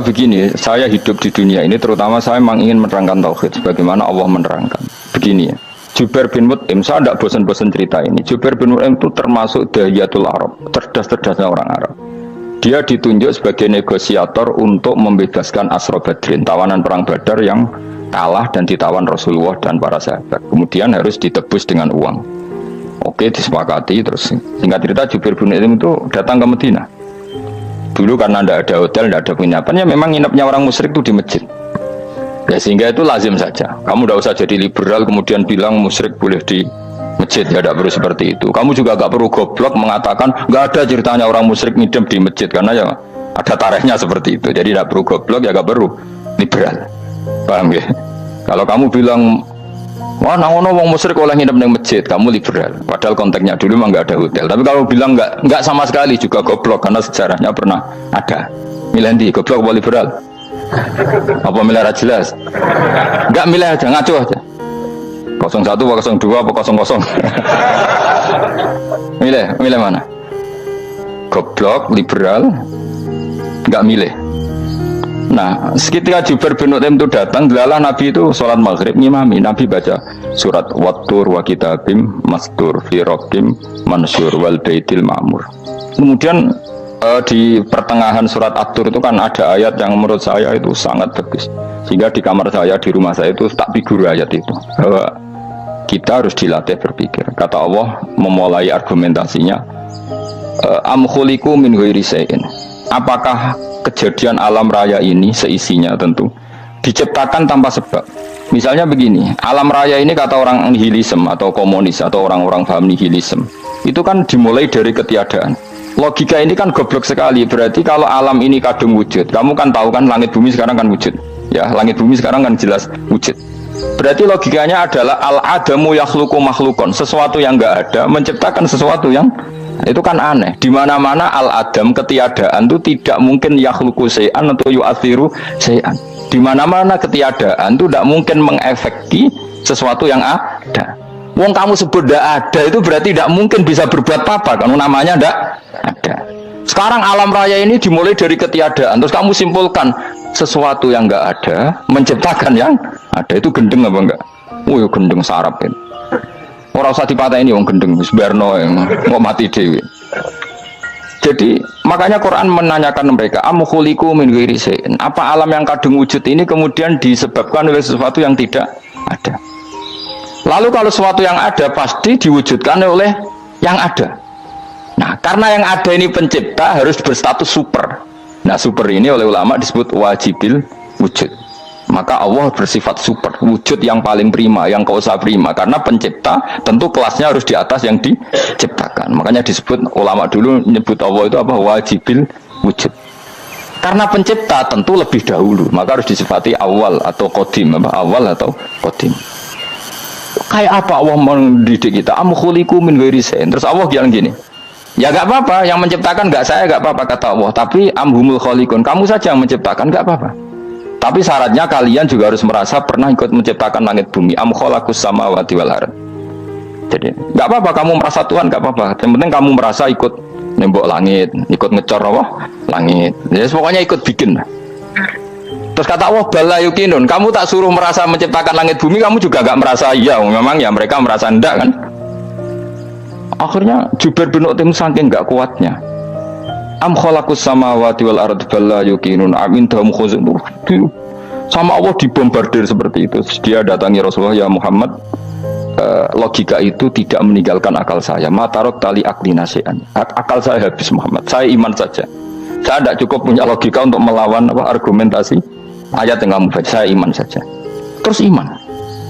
Begini, saya hidup di dunia ini, terutama saya memang ingin menerangkan tauhid, sebagaimana Allah menerangkan. Begini ya, Jubair bin Mut'im, saya tidak bosan-bosan cerita ini. Jubair bin Mut'im itu termasuk dahiyatul Arab, cerdas-cerdasnya orang Arab. Dia ditunjuk sebagai negosiator untuk membebaskan Asra Badrin, tawanan perang Badar yang kalah dan ditawan Rasulullah dan para sahabat. Kemudian harus ditebus dengan uang. Oke, disepakati. Terus singkat cerita, Jubair bin Mut'im itu datang ke Madinah. Dulu karena tidak ada hotel, tidak ada penginapan, ya memang nginapnya orang musyrik itu di masjid. Ya sehingga itu lazim saja. Kamu tidak usah jadi liberal kemudian bilang musyrik boleh di masjid, ya tidak perlu seperti itu. Kamu juga gak perlu goblok mengatakan gak ada ceritanya orang musyrik ngidam di masjid, karena ya ada tarikhnya seperti itu. Jadi tidak perlu goblok, ya gak perlu liberal. Paham ya? Kalau kamu bilang wah nangono wong musyrik oleh ngidam di masjid, kamu liberal. Padahal konteksnya dulu memang gak ada hotel. Tapi kalau bilang gak sama sekali juga goblok, karena sejarahnya pernah ada. Milih di goblok apa liberal? Apa milih jelas? Gak milih aja, ngaco aja. 01 apa 02 apa 00. Milih mana? Goblok, liberal, nggak milih. Nah, ketika Jubair bin Mut'im itu datang, delalah Nabi itu sholat maghrib ngimami. Nabi baca surat Wattur wa kitabim mastur fi raqim mansur wal baitil ma'mur. Kemudian di pertengahan surat At-Tur itu kan ada ayat yang menurut saya itu sangat bagus. Sehingga di kamar saya, di rumah saya itu tak figur ayat itu. Bahwa kita harus dilatih berpikir. Kata Allah memulai argumentasinya, am khuliqu min ghairi shay'in. Apakah kejadian alam raya ini seisinya tentu diciptakan tanpa sebab? Misalnya begini, alam raya ini kata orang nihilisme atau komunis atau orang-orang paham nihilisme, itu kan dimulai dari ketiadaan. Logika ini kan goblok sekali. Berarti kalau alam ini kadung wujud, kamu kan tahu kan langit bumi sekarang kan wujud. Ya, langit bumi sekarang kan jelas wujud. Berarti logikanya adalah al-adamu yakhluqu makhlukon, sesuatu yang enggak ada menciptakan sesuatu yang itu kan aneh. Di mana-mana al-adam ketiadaan itu tidak mungkin yakhluqu syai'an atau yu'athiru syai'an. Di mana-mana ketiadaan itu tidak mungkin mengefeki sesuatu yang ada. Wong kamu sebut tidak ada itu berarti tidak mungkin bisa berbuat apa-apa, kan namanya tidak ada. Sekarang alam raya ini dimulai dari ketiadaan, terus kamu simpulkan sesuatu yang enggak ada menciptakan yang ada, itu gendeng apa enggak? Oh, gendeng sarap ini. Orang usah dipatah ini, wong gendeng sebarno yang mau mati dewi. Jadi makanya Quran menanyakan mereka, am khuliqu min ghairi syai'in. Apa alam yang kadung wujud ini kemudian disebabkan oleh sesuatu yang tidak ada? Lalu kalau sesuatu yang ada pasti diwujudkan oleh yang ada. Nah, karena yang ada ini pencipta harus berstatus super. Nah, super ini oleh ulama disebut wajibil wujud. Maka Allah bersifat super, wujud yang paling prima, yang kausa prima. Karena pencipta tentu kelasnya harus di atas yang diciptakan. Makanya disebut ulama dulu menyebut Allah itu apa? Wajibil wujud. Karena pencipta tentu lebih dahulu, maka harus disifati awal atau qadim, apa? Awal atau qadim. Kayak apa Allah mendidik kita? Am khuliqu min ghairi syai'in. Terus Allah bilang gini, ya gak apa-apa, yang menciptakan gak saya, gak apa-apa kata Allah. Tapi amhumul khaliqun, kamu saja yang menciptakan, gak apa-apa. Tapi syaratnya kalian juga harus merasa pernah ikut menciptakan langit bumi. Am khalaqus samawati wal ardh. Jadi gak apa-apa kamu merasa Tuhan, gak apa-apa. Yang penting kamu merasa ikut nembok langit, ikut ngecor apa? Langit. Ya pokoknya ikut bikin. Terus kata Allah bala yukinun, kamu tak suruh merasa menciptakan langit bumi, kamu juga gak merasa iya, memang ya mereka merasa enggak kan. Akhirnya Jubair bin Mut'im saking enggak kuatnya. Am khalaqus samawati wal ardi bal la yuqinun amin dahum khuzun. Sama Allah dibombardir seperti itu. Dia datangi Rasulullah, ya Muhammad, logika itu tidak meninggalkan akal saya. Matarok tali akli nasian. Akal saya habis Muhammad. Saya iman saja. Saya tidak cukup punya logika untuk melawan argumentasi ayat yang kamu baca. Saya iman saja. Terus iman.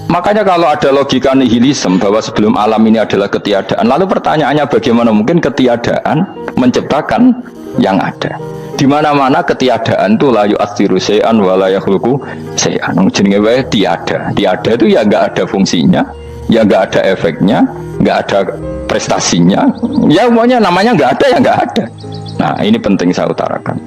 Makanya kalau ada logika nihilisme bahwa sebelum alam ini adalah ketiadaan, lalu pertanyaannya bagaimana mungkin ketiadaan menciptakan yang ada? Di mana-mana ketiadaan itu la yu'atsiru syai'an wa la yakhluqu syai'an. Jenenge wae tiada. Tiada itu ya enggak ada fungsinya, ya enggak ada efeknya, enggak ada prestasinya. Ya semuanya namanya enggak ada ya enggak ada. Nah, ini penting saya utarakan.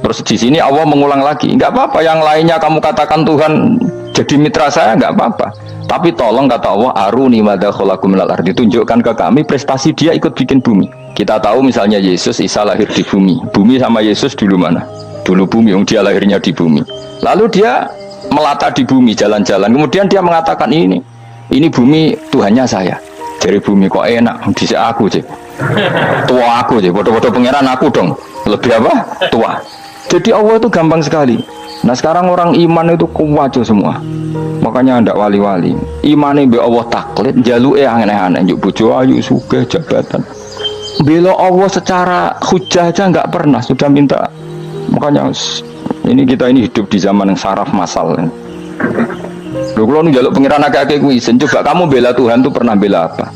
Terus di sini Allah mengulang lagi, enggak apa-apa yang lainnya kamu katakan Tuhan jadi mitra saya, enggak apa-apa. Tapi tolong kata Allah, aruni madza khalaqu minal ardi, tunjukkan ke kami prestasi dia ikut bikin bumi. Kita tahu misalnya Yesus, Isa lahir di bumi. Bumi sama Yesus dulu mana? Dulu bumi, dia lahirnya di bumi. Lalu dia melata di bumi, jalan-jalan. Kemudian dia mengatakan ini bumi Tuhannya saya. Dari bumi kok enak, bisa aku sih. Tua aku sih, bodoh-bodoh pangeran aku dong. Lebih apa? Tua. Jadi Allah itu gampang sekali. Nah sekarang orang iman itu kuat semua. Makanya ndak wali-wali. Imane mbek Allah taklid, jaluke aneh-aneh, njuk bojo ayu sugih jabatan. Bela Allah secara hujah aja nggak pernah, sudah minta. Makanya ini kita ini hidup di zaman yang saraf masal. Lho kalau njaluk pengiran akeh-akeh kuwi, coba kamu bela Tuhan tuh pernah bela apa?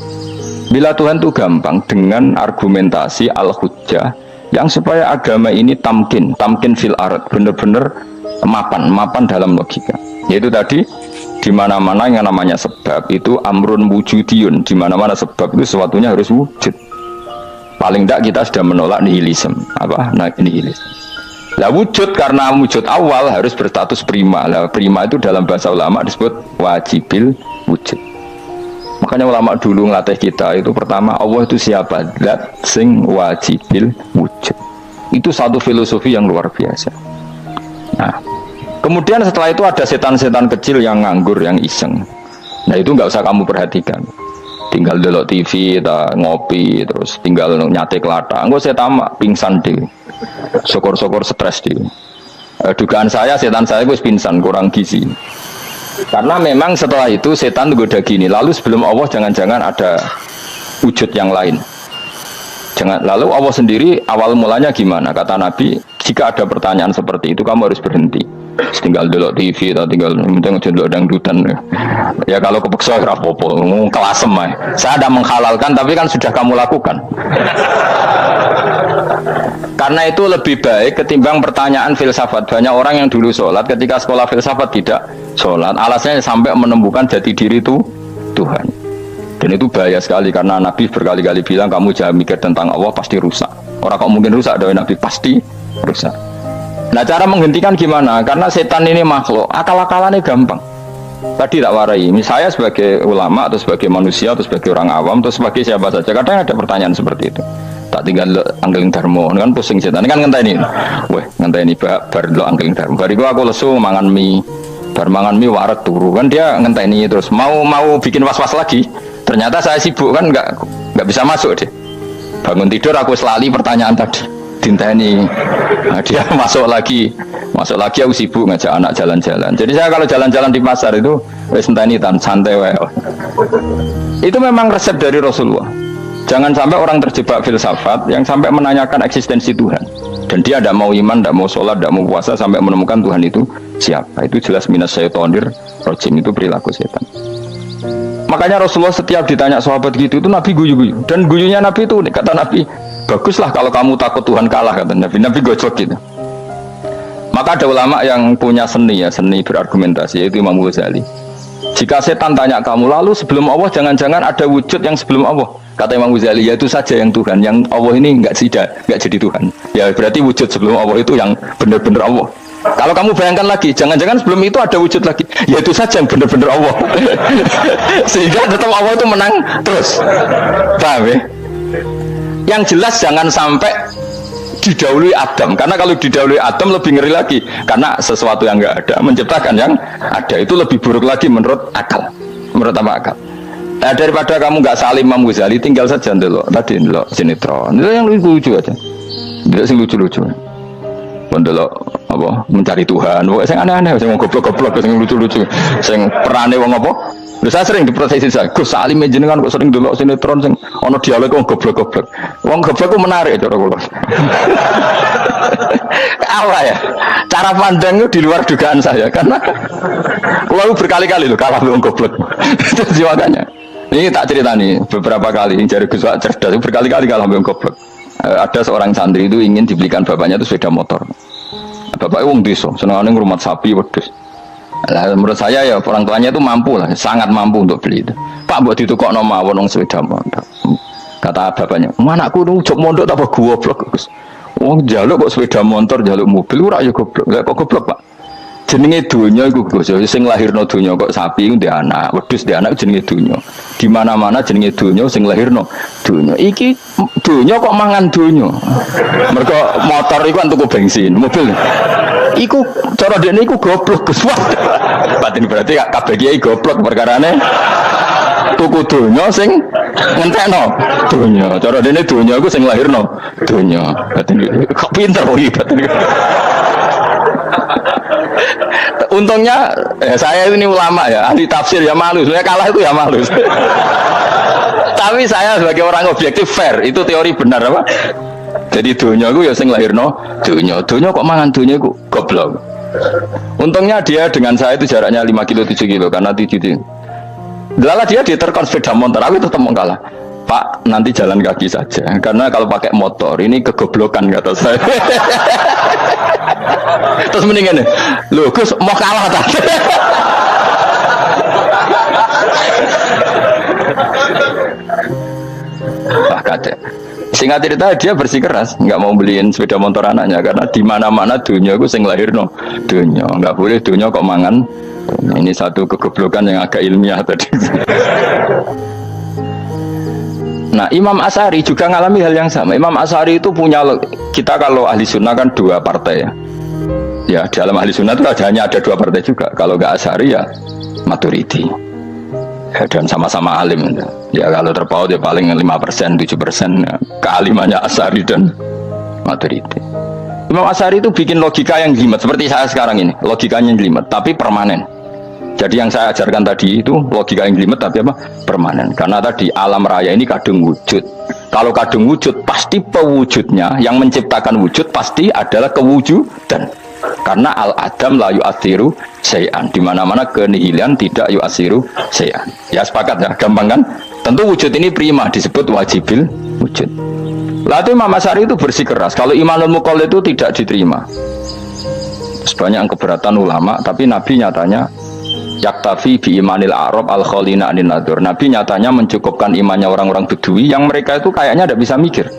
Bela Tuhan tuh gampang dengan argumentasi al-hujjah yang supaya agama ini tamkin fil ard, bener-bener mapan dalam logika. Yaitu tadi di mana-mana yang namanya sebab itu amrun wujudiyun, di mana-mana sebab itu sesuatunya harus wujud. Paling tidak kita sudah menolak nihilisme. Apa? Nah, nihilisme. Lah wujud karena wujud awal harus berstatus prima. Lah prima itu dalam bahasa ulama disebut wajibil wujud. Makanya ulama dulu ngelatih kita itu pertama Allah itu siapa? Zat sing wajibil wujud. Itu satu filosofi yang luar biasa. Nah, kemudian setelah itu ada setan-setan kecil yang nganggur, yang iseng. Nah itu nggak usah kamu perhatikan. Tinggal delok TV, ngopi, terus tinggal nyate kelata. Enggak saya tamak pingsan deh. Syukur-syukur stres deh. Dugaan saya setan saya gue pingsan kurang gizi. Karena memang setelah itu setan goda gini. Lalu sebelum Allah jangan-jangan ada wujud yang lain. Lalu Allah sendiri awal mulanya gimana? Kata Nabi, jika ada pertanyaan seperti itu kamu harus berhenti. Tinggal delok TV atau tinggal delok dangdutan. Ya kalau kepeksa rapopo, kelasem ae. Saya ada menghalalkan tapi kan sudah kamu lakukan. Karena itu lebih baik ketimbang pertanyaan filsafat. Banyak orang yang dulu sholat ketika sekolah filsafat tidak sholat. Alasannya sampai menemukan jati diri itu Tuhan. Dan itu bahaya sekali karena Nabi berkali-kali bilang kamu jangan mikir tentang Allah pasti rusak. Orang kok mungkin rusak dari Nabi pasti rusak. Nah cara menghentikan gimana? Karena setan ini makhluk, akal-akalannya gampang. Tadi tak warai, misalnya sebagai ulama atau sebagai manusia atau sebagai orang awam atau sebagai siapa saja, kadang ada pertanyaan seperti itu. Tak tinggal anggeling dharma, kan pusing setan, kan ngenteni. Weh, ngenteni bar lo anggeling dharma. Bariku aku lesu mangan mie, bar mangan mie waret turu, kan dia ngenteni terus mau bikin was-was lagi. Ternyata saya sibuk kan nggak bisa masuk deh. Bangun tidur aku selali pertanyaan tadi. Dinteni, nah, dia masuk lagi aku sibuk ngajak anak jalan-jalan. Jadi saya kalau jalan-jalan di pasar itu wes enteni tan santai wae. Itu memang resep dari Rasulullah. Jangan sampai orang terjebak filsafat yang sampai menanyakan eksistensi Tuhan. Dan dia tidak mau iman, tidak mau sholat, tidak mau puasa sampai menemukan Tuhan itu siapa. Itu jelas minas syaitonir rojim, itu perilaku setan. Makanya Rasulullah setiap ditanya sahabat gitu itu Nabi guyu-guyu. Dan guyunya Nabi itu kata Nabi, baguslah kalau kamu takut Tuhan kalah, kata Nabi gojok gitu. Maka ada ulama yang punya seni berargumentasi, yaitu Imam Ghazali. Jika setan tanya kamu, lalu sebelum Allah jangan-jangan ada wujud yang sebelum Allah. Kata Imam Ghazali, ya itu saja yang Tuhan, yang Allah ini nggak jadi Tuhan. Ya berarti wujud sebelum Allah itu yang benar-benar Allah. Kalau kamu bayangkan lagi, jangan-jangan sebelum itu ada wujud lagi, ya itu saja yang benar-benar Allah. Sehingga tetap Allah itu menang terus. Paham ya? Yang jelas jangan sampai didahului Adam, karena kalau didahului Adam lebih ngeri lagi, karena sesuatu yang nggak ada menciptakan yang ada, itu lebih buruk lagi menurut akal. Menurut apa akal? Nah, daripada kamu nggak salim Imam Ghazali, tinggal saja dulu. Tadi dulu sinetron. Itu yang lucu aja. Tidak sing lucu-lucu. Dulu apa mencari Tuhan. Saya aneh-aneh, saya mau goblok-goblok, saya lucu-lucu. Saya perane wong apa? Saya sering diprotes saya. Gus Salim jenengan kok sering dulu sinetron sing ana dialog wong goblok-goblok. Wong goblok ku menarik cara kula. Apa ya? Cara pandangnya di luar dugaan saya karena kula berkali-kali loh kalah wong goblok. Itu makanya. Ini tak cerita nih beberapa kali jari Gus Wak cerdas berkali-kali kalah wong goblok. Ada seorang santri itu ingin dibelikan bapaknya itu sepeda motor. Bapaknya wong desa, senengane ngrumat sapi wedhus. Nah, menurut saya ya orang tuanya itu mampu lah, sangat mampu untuk beli itu. Pak buat ditukokno mawon wong sepeda motor. Kata bapaknya, "Anakku nu jok mondok tak goblok, Gus." Wong njaluk kok sepeda motor, njaluk mobil ora ya goblok. Lah kok goblok, Pak? Jenenge donya iku Gus, sing lahirno donya kok sapi ku ndek anak, wedhus ndek anak jenenge donya. Di mana-mana jenenge donya sing lahirno donya. Iki donya kok mangan donya. Mergo motor iku kan tuku bensin, mobil. Iku cara dekne iku goblok Gus. Batin berarti kabeh kiai goblok perkarane tuku donya sing ngentekno donya. Cara dekne donya iku sing lahirno donya. Batin kok pinter iki batin. Untungnya saya ini ulama ya, ahli tafsir ya malu, saya kalah itu ya malu. Tapi saya sebagai orang objektif fair, itu teori benar apa? Jadi dunia itu ya sing lahirno dunia kok mangan dunia itu goblok. Untungnya dia dengan saya itu jaraknya 5 kilo 7 kilo karena 7 Lala dia diterkon sepeda motor, aku tetap mau kalah. Pak, nanti jalan kaki saja, karena kalau pakai motor ini kegoblokan kata saya. Terus mendingan nih, lu Gus mau kalah tadi. Wah kacau. Singkat cerita dia bersikeras, nggak mau beliin sepeda motor anaknya karena di mana-mana dunia gue sing lahir no dunia, nggak boleh dunia kok mangan. Ini satu kegoblokan yang agak ilmiah tadi. Nah, Imam Asy'ari juga mengalami hal yang sama. Imam Asy'ari itu punya, kita kalau ahli sunnah kan 2 partai ya. Ya, dalam ahli sunnah itu hanya ada 2 partai juga. Kalau nggak Asy'ari ya Maturidi. Ya, dan sama-sama alim. Ya kalau terpaut ya paling 5%, 7% ya. Kealimannya Asy'ari dan Maturidi. Imam Asy'ari itu bikin logika yang jelimet seperti saya sekarang ini. Logikanya jelimet tapi permanen. Jadi yang saya ajarkan tadi itu logika yang jelimet tapi apa? Permanen. Karena tadi alam raya ini kadung wujud. Kalau kadung wujud pasti pewujudnya yang menciptakan wujud pasti adalah kewujudan. Karena al-adam la yu'athiru syai'an. Di mana-mana kenihilan tidak yu'athiru syai'an. Ya sepakat ya, gampang kan? Tentu wujud ini prima disebut wajibil wujud. Lalu Imam Asy'ari itu bersikeras kalau imanul muqallid itu tidak diterima. Sebanyak keberatan ulama, tapi Nabi nyatanya yaktafi bi imanil Arab al khalina anin nadur. Nabi nyatanya mencukupkan imannya orang-orang Bedui yang mereka itu kayaknya tidak bisa mikir.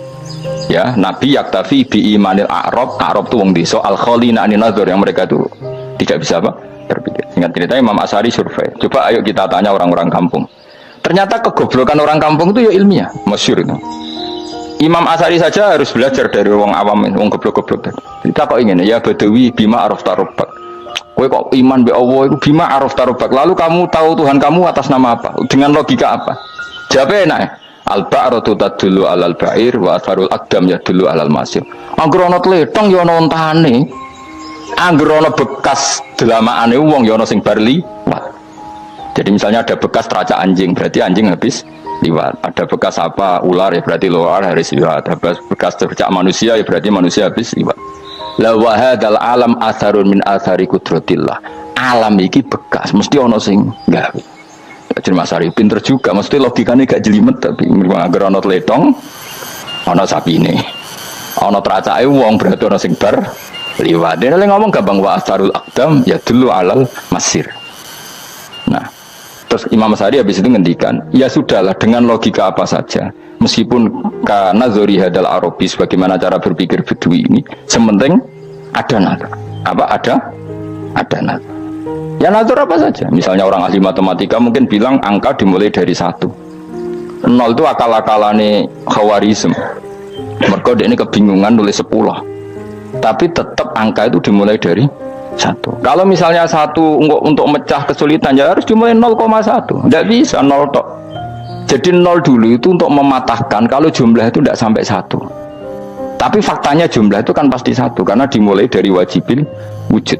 Ya, Nabi yaktafi bi imanil Arab itu wong desa al khalina anin nadur yang mereka itu tidak bisa apa? Berpikir. Singkat cerita Imam Asy'ari survei. Coba ayo kita tanya orang-orang kampung. Ternyata kegoblokan orang kampung itu ya ilmiah, masyhur itu. Imam Asy'ari saja harus belajar dari wong awam, wong goblok-goblok tadi. Kita kok ingin ya Badawi bima araf tarubak. Kowe kok iman be Allah itu bima araf tarubak. Lalu kamu tahu Tuhan kamu atas nama apa? Dengan logika apa? Jawabnya enak. Al-ba'ratu tadullu 'alal ba'ir wa atharul aqdam yadullu 'alal masir. Angger ana tletong ya ana ontane. Angger ana bekas delamakane wong ya ana sing bar liwat. Jadi misalnya ada bekas teracak anjing, berarti anjing habis liwat. Ada bekas apa ular ya berarti ular harus liwat. Ada bekas tercak manusia ya berarti manusia habis liwat. La wa hadzal alam atharun min athari qudratillah. Alam iki bekas mesti ana sing gawe. Jadi Mas Ari pinter juga, mesti logikane gak jelimet tapi agar ana tletong ana sapine. Ana teracake wong berarti ana sing bar liwat. Dene ngomong gampang wa atharul aqdam ya dulu alal masir. Nah, terus Imam Asy'ari habis itu ngendikan, ya sudahlah dengan logika apa saja. Meskipun karena zori hadal Arabi sebagaimana cara berpikir Bedui ini, sementing ada nazar. Apa ada nazar. Ya nazar apa saja. Misalnya orang ahli matematika mungkin bilang angka dimulai dari 1. 0 itu akal-akalane Khawarizm. Mereka ini kebingungan nulis 10. Tapi tetap angka itu dimulai dari 1. Kalau misalnya 1 untuk mecah kesulitan ya harus dimulai 0,1. Tidak bisa 0 tok. Jadi 0 dulu itu untuk mematahkan kalau jumlah itu tidak sampai 1. Tapi faktanya jumlah itu kan pasti 1 karena dimulai dari wajibil wujud.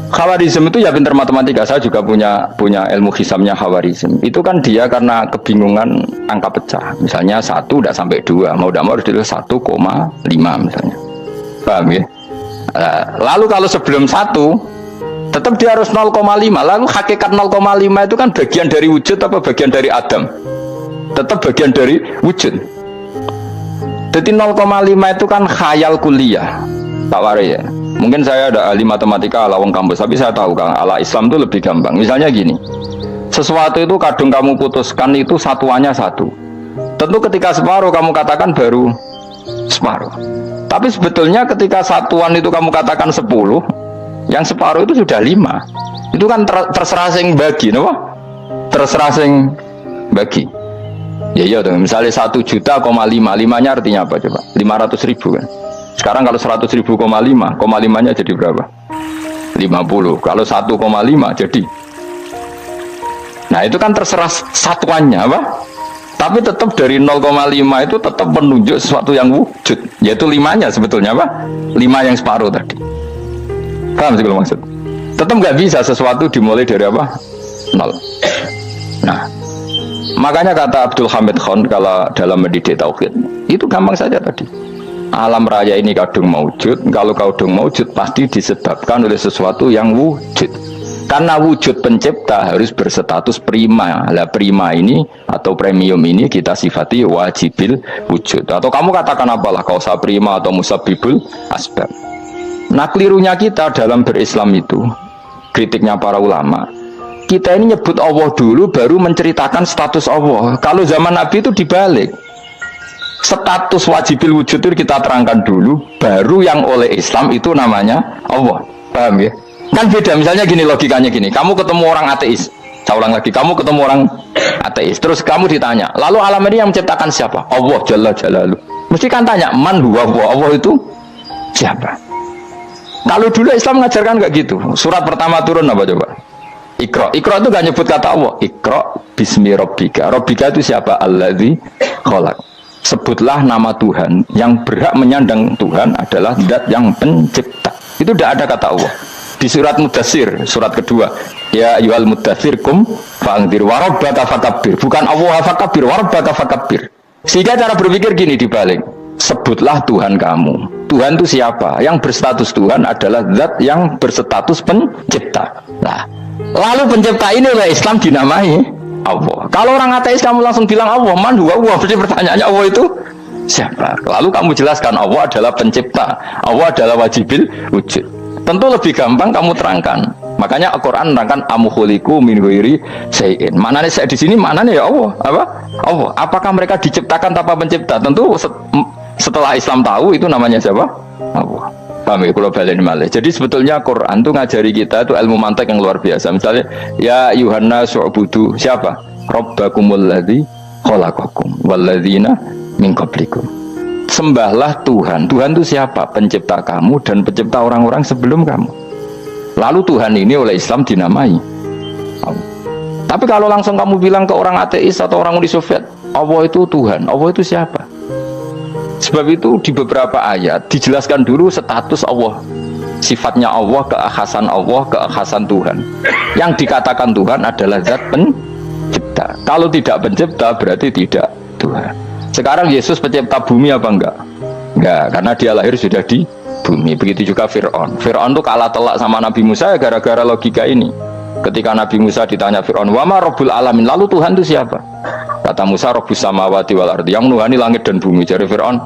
Khawarizm itu ya pinter matematika, saya juga punya ilmu hisabnya Khawarizm. Itu kan dia karena kebingungan angka pecah. Misalnya 1 udah sampai 2, mau tidak mau harus ditulis 1,5 misalnya. Paham ya? Lalu kalau sebelum 1 tetap dia harus 0,5. Lalu hakikat 0,5 itu kan bagian dari wujud apa bagian dari Adam? Tetap bagian dari wujud. Jadi 0,5 itu kan khayal kuliah. Tak warai ya. Mungkin saya ada ahli matematika ala wong kampus, tapi saya tahu kan ala Islam itu lebih gampang. Misalnya gini, sesuatu itu kadung kamu putuskan itu satuannya 1. Tentu ketika separuh kamu katakan baru separuh. Tapi sebetulnya ketika satuan itu kamu katakan 10, yang separuh itu sudah 5. Itu kan terserah sing bagi, no? Terserah sing bagi. Ya iya dong, misalnya 1 juta, 5-nya artinya apa coba? 500.000 kan? Sekarang kalau 100.000, 5-nya jadi berapa? 50. Kalau 1,5 jadi. Nah itu kan terserah satuannya apa? Tapi tetap dari 0,5 itu tetap menunjuk sesuatu yang wujud, yaitu 5-nya sebetulnya apa? 5 yang separuh tadi. Paham sih kalau maksud? Tetap nggak bisa sesuatu dimulai dari apa? 0. Nah, makanya kata Abdul Hamid Khan kalau dalam mendidik tauhid, itu gampang saja tadi. Alam raya ini kadung maujud, kalau kadung maujud pasti disebabkan oleh sesuatu yang wujud. Karena wujud pencipta harus berstatus prima. Lah prima ini atau premium ini kita sifati wajibil wujud. Atau kamu katakan apalah kausa prima atau musabibul asbab. Nah kelirunya kita dalam berislam itu, kritiknya para ulama, kita ini nyebut Allah dulu baru menceritakan status Allah. Kalau zaman Nabi itu dibalik. Status wajibil wujud itu kita terangkan dulu, baru yang oleh Islam itu namanya Allah. Paham ya? Kan beda, misalnya gini logikanya gini, kamu ketemu orang ateis, saya ulang lagi, kamu ketemu orang ateis, terus kamu ditanya, lalu alam ini yang menciptakan siapa? Allah Jalla Jalaluh. Mesti kan tanya, man huwa Allah itu siapa? Kalau dulu Islam mengajarkan kayak gitu. Surat pertama turun apa coba? Iqra. Iqra itu gak nyebut kata Allah. Iqra bismi rabbika. Rabbika itu siapa? Alladzi khalaq. Sebutlah nama Tuhan. Yang berhak menyandang Tuhan adalah zat yang pencipta. Itu tidak ada kata Allah. Di surat Mudatsir, surat kedua, ya ayyuhal mudatsir kum fa'andzir wa rabbaka fakabbir. Bukan Allah fakabbir, wa rabbaka fakabbir. Sehingga cara berpikir gini dibalik. Sebutlah Tuhan kamu. Tuhan itu siapa? Yang berstatus Tuhan adalah zat yang berstatus pencipta. Nah, lalu pencipta ini oleh Islam dinamai Allah. Kalau orang ateis kamu langsung bilang Allah, man huwa Allah. Berarti pertanyaannya Allah itu siapa? Lalu kamu jelaskan Allah adalah pencipta, Allah adalah wajibil wujud. Tentu lebih gampang kamu terangkan. Makanya Al-Quran menerangkan amuhuliku min ghairi syai'in. Mananya saya di sini, mananya ya Allah. Apa? Allah. Apakah mereka diciptakan tanpa pencipta? Tentu setelah Islam tahu itu namanya siapa? Allah. Paham ya? Kalau balik malih. Jadi sebetulnya Quran itu ngajari kita itu ilmu mantek yang luar biasa. Misalnya, ya Yuhanna su'budu siapa? Rabbakumul ladzi khalaqakum walladzina min qablikum. Sembahlah Tuhan. Tuhan itu siapa? Pencipta kamu dan pencipta orang-orang sebelum kamu. Lalu Tuhan ini oleh Islam dinamai Allah. Tapi kalau langsung kamu bilang ke orang ateis atau orang Uni Soviet, Allah itu Tuhan, Allah itu siapa? Sebab itu di beberapa ayat dijelaskan dulu status Allah, sifatnya Allah, keakhasan Tuhan. Yang dikatakan Tuhan adalah zat pencipta. Kalau tidak pencipta berarti tidak Tuhan. Sekarang Yesus pencipta bumi apa enggak? Enggak, karena dia lahir sudah di bumi. Begitu juga Fir'aun. Fir'aun itu kalah telak sama Nabi Musa ya gara-gara logika ini. Ketika Nabi Musa ditanya Fir'aun, wama Rabbul Alamin, lalu Tuhan itu siapa? Kata Musa, Rabbus samawati wal ardi, yang menuhani langit dan bumi. Jadi Fir'aun,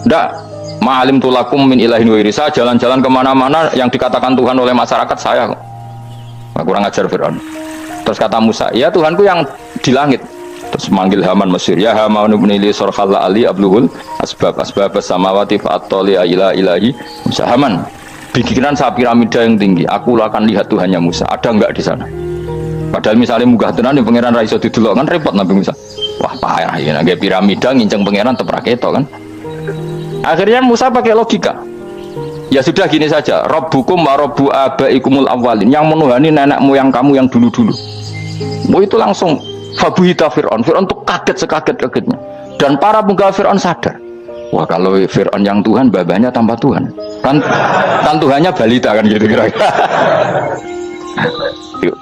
enggak, ma'alim tulakum min ilahin wairi, saya jalan-jalan kemana-mana yang dikatakan Tuhan oleh masyarakat saya. Nah, kurang ajar Fir'aun. Terus kata Musa, ya Tuhanku yang di langit. Terus manggil Haman Mesir, ya Haman ibnili sorkhalla ali abluhul asbab samawati fa'atoli ila ilahi Musa. Haman, bikinan saya piramida yang tinggi, aku akan lihat Tuhannya Musa. Ada enggak di sana? Padahal misalnya munggah tenan di pangeran raiso didelok kan repot Nabi Musa. Wah payah ya, nggak piramida nginceng pangeran tepraketo kan. Akhirnya Musa pakai logika. Ya sudah gini saja, Rabbukum wa rabbu abaikumul awwalin, yang menuhani nenek moyang kamu yang dulu-dulu. Itu langsung Fabuhita Fir'aun. Fir'aun tuh kaget sekaget-kagetnya. Dan para penggawa Fir'aun sadar. Wah, kalau Fir'aun yang Tuhan, babanya tanpa Tuhan. Kan Tuhannya balita kan gitu kira-kira.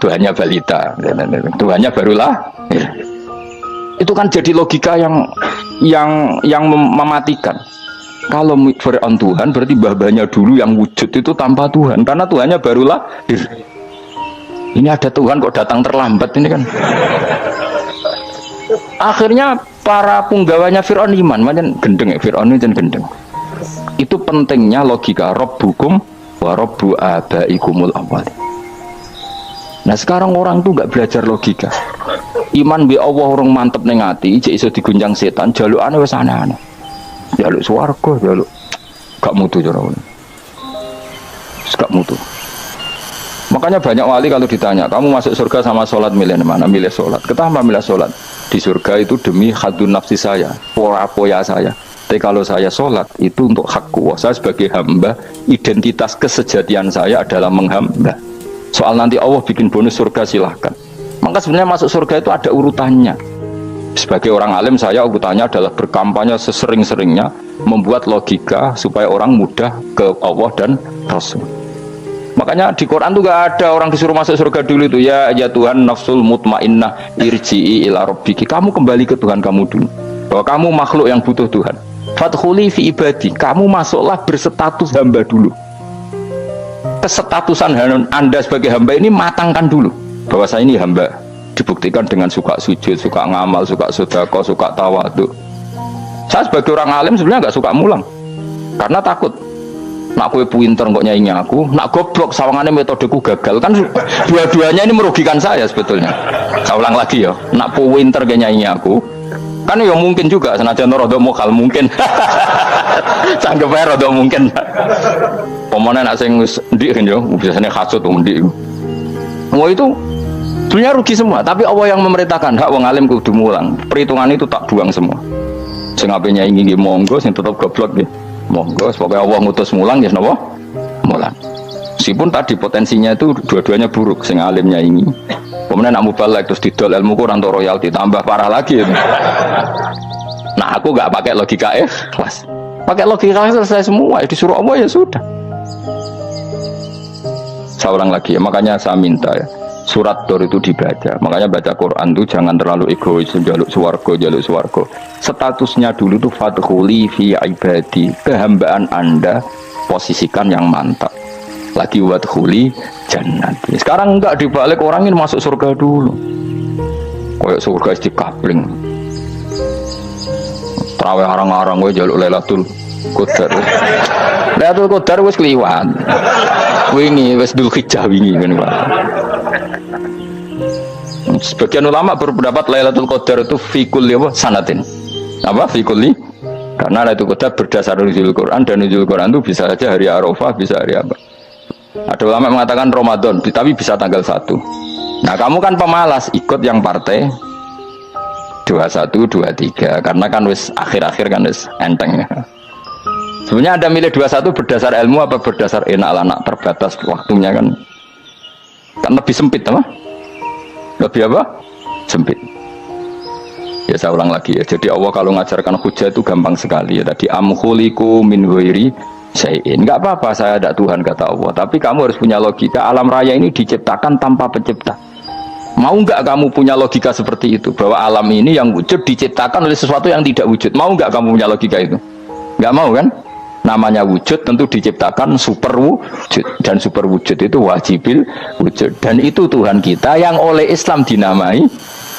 Tuhannya balita. Tuhannya barulah. Itu kan jadi logika yang mematikan. Kalau Fir'aun Tuhan, berarti babanya dulu yang wujud itu tanpa Tuhan. Karena Tuhannya barulah. Ini ada Tuhan kok datang terlambat ini kan. Akhirnya para penggawanya Fir'aun iman, macam gendeng ya, Fir'aun itu gendeng. Itu pentingnya logika Rabbukum wa Rabbu abaikumul awwal. Nah sekarang orang tuh nggak belajar logika. Iman bi Allah orang mantep ning ati, jek iso digunjang setan, jalukane wis aneh-aneh. Jaluk swarga, jaluk gak mutu cara ngono. Gak mutu. Makanya banyak wali kalau ditanya, kamu masuk surga sama sholat milih mana? Milih sholat. Kenapa milih sholat? Di surga itu demi hadun nafsi saya, poya saya. Tapi kalau saya sholat itu untuk hakku. Saya sebagai hamba, identitas kesejatian saya adalah menghamba. Soal nanti Allah bikin bonus surga silahkan. Maka sebenarnya masuk surga itu ada urutannya. Sebagai orang alim saya urutannya adalah berkampanye sesering-seringnya, membuat logika supaya orang mudah ke Allah dan Rasul. Makanya di Quran tuh gak ada orang disuruh masuk surga dulu itu ya Tuhan nafsul mutmainnah irji'i ila rabbiki. Kamu kembali ke Tuhan kamu dulu. Bahwa kamu makhluk yang butuh Tuhan. Fadkhuli fi ibadi. Kamu masuklah berstatus hamba dulu. Kesestatusan Anda sebagai hamba ini matangkan dulu. Bahwa saya ini hamba. Dibuktikan dengan suka sujud, suka ngamal, suka sedekah, suka tawadhu. Saya sebagai orang alim sebenarnya gak suka mulang. Karena takut. Nak kue pinter kok nyaingi aku, nak goblok sawangannya metodeku gagal kan dua-duanya ini merugikan saya sebetulnya. Saya ulang lagi ya, nak pinter kayak nyaingi aku, kan ya mungkin juga senajan rodo mokal mungkin, sanggup aja rodo mungkin. Pemenang nak sing ndik kan yo, biasanya kasut ndik. Wah itu sebenarnya rugi semua, tapi Allah yang memerintahkan hak wong alim kudu mulang. Perhitungan itu tak buang semua. Sing ape nyaingi monggo, sing tetep goblok nggih. Monggo, sebagai Allah ngutus mulang ya napa? Mulang. Meskipun tadi potensinya itu dua-duanya buruk, sing alimnya ini. Kemudian nak mubalek terus didol ilmu kurang untuk royalti tambah parah lagi. Itu. Nah aku nggak pakai logika kelas, pakai logika selesai semua. Disuruh Allah ya sudah. Saya ulang lagi ya, makanya saya minta ya. Surat Tur itu dibaca, makanya baca Quran itu jangan terlalu egois, jaluk swarga. Statusnya dulu tuh fadkhuli fi ibadi, kehambaan Anda posisikan yang mantap. Lagi wadkhuli jannati. Sekarang enggak dibalik, orang ini masuk surga dulu. Kayak surga istikabling. Terawih arang-arang gue jaluk Lailatul Qadar. Lailatul Qadar wis kliwat. Wingi wis Dzulhijjah wingi kan. Sebagian ulama berpendapat Lailatul Qadar itu fikul apa sanatin. Apa fikuli? Karena Lailatul Qadar berdasar nuzul Quran dan nuzul Quran itu bisa saja hari Arafah, bisa hari apa. Ada ulama mengatakan Ramadan, tapi bisa tanggal 1. Nah, kamu kan pemalas ikut yang partai 21, 23 karena kan wis akhir-akhir kan wis enteng. Sebenarnya Anda milih 21 berdasar ilmu apa berdasar enak lah, nak terbatas waktunya kan. Kan lebih sempit apa? Lebih apa? Sempit. Ya saya ulang lagi ya. Jadi Allah kalau ngajarkan hujah itu gampang sekali ya. Tadi amkhuliku min ghairi syai'in. Enggak apa-apa saya ada Tuhan kata Allah. Tapi kamu harus punya logika. Alam raya ini diciptakan tanpa pencipta. Mau enggak kamu punya logika seperti itu? Bahwa alam ini yang wujud diciptakan oleh sesuatu yang tidak wujud. Mau enggak kamu punya logika itu? Enggak mau kan? Namanya wujud tentu diciptakan super wujud, dan super wujud itu wajibil wujud, dan itu Tuhan kita yang oleh Islam dinamai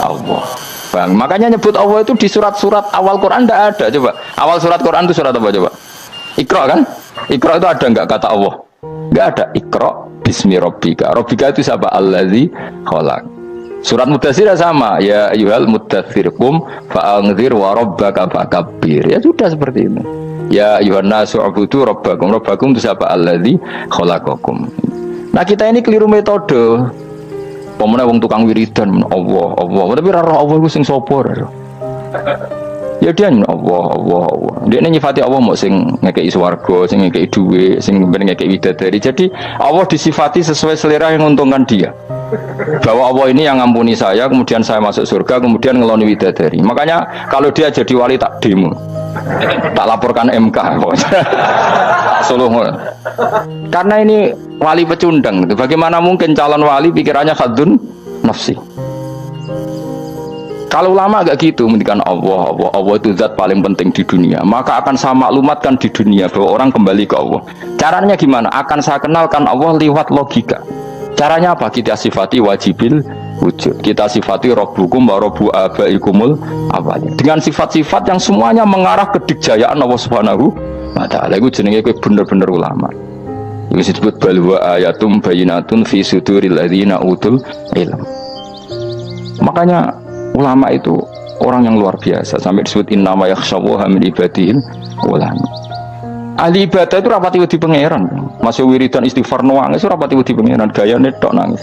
Allah. Bang, makanya nyebut Allah itu di surat-surat awal Quran tidak ada. Coba awal surat Quran itu surat apa coba? Iqra kan? Iqra itu ada enggak kata Allah? Enggak ada. Iqra bismi rabbika. Rabbika itu siapa? Allazi khalaq. Surat Mudaththir sama, ya ayyuhal mudaththir qum fa'anzir wa rabbaka fakabbir. Ya sudah seperti itu. Ya Yohana su'budu rabbakum. Rabbakum itu siapa? Alladzi khalaqakum. Nah kita ini keliru metode. Pemene wong tukang wiridan Allah. Tapi ora Allah iku sing sapa ora. Ya dia Allah. Dia nyifati Allah mau sing ngekeki swarga, sing ngekeki dhuwit, sing ngekeki widadari. Jadi Allah disifati sesuai selera yang menguntungkan dia. bahwa Allah ini yang ngampuni saya, kemudian saya masuk surga, kemudian ngeloni widadari. Makanya kalau dia jadi wali tak demo, tak laporkan MK. Solo. Karena ini wali pecundang. Bagaimana mungkin calon wali pikirannya khadun nafsi? Kalau ulama agak gitu, mendikan Allah itu zat paling penting di dunia, maka akan saya maklumatkan di dunia bahwa orang kembali ke Allah. Caranya gimana? Akan saya kenalkan Allah lewat logika. Caranya apa? Kita sifati wajibil wujud. Kita sifati Rabbukum wa Rabbu abaikumul awalin. Dengan sifat-sifat yang semuanya mengarah ke dikjayaan Allah Subhanahu wa ta'ala. Itu jenenge kowe bener-bener ulama. Itu disebut balwa ayatum bayinatun fi suduril ladzina utul ilm. Makanya ulama itu orang yang luar biasa, sampai disebut innama yakhshawaha min ibadil ulama. Ahli ibadah itu rapati wedi pangeran. Masih wiridan istighfar nangis rapati wedi pangeran, gayane tok nangis.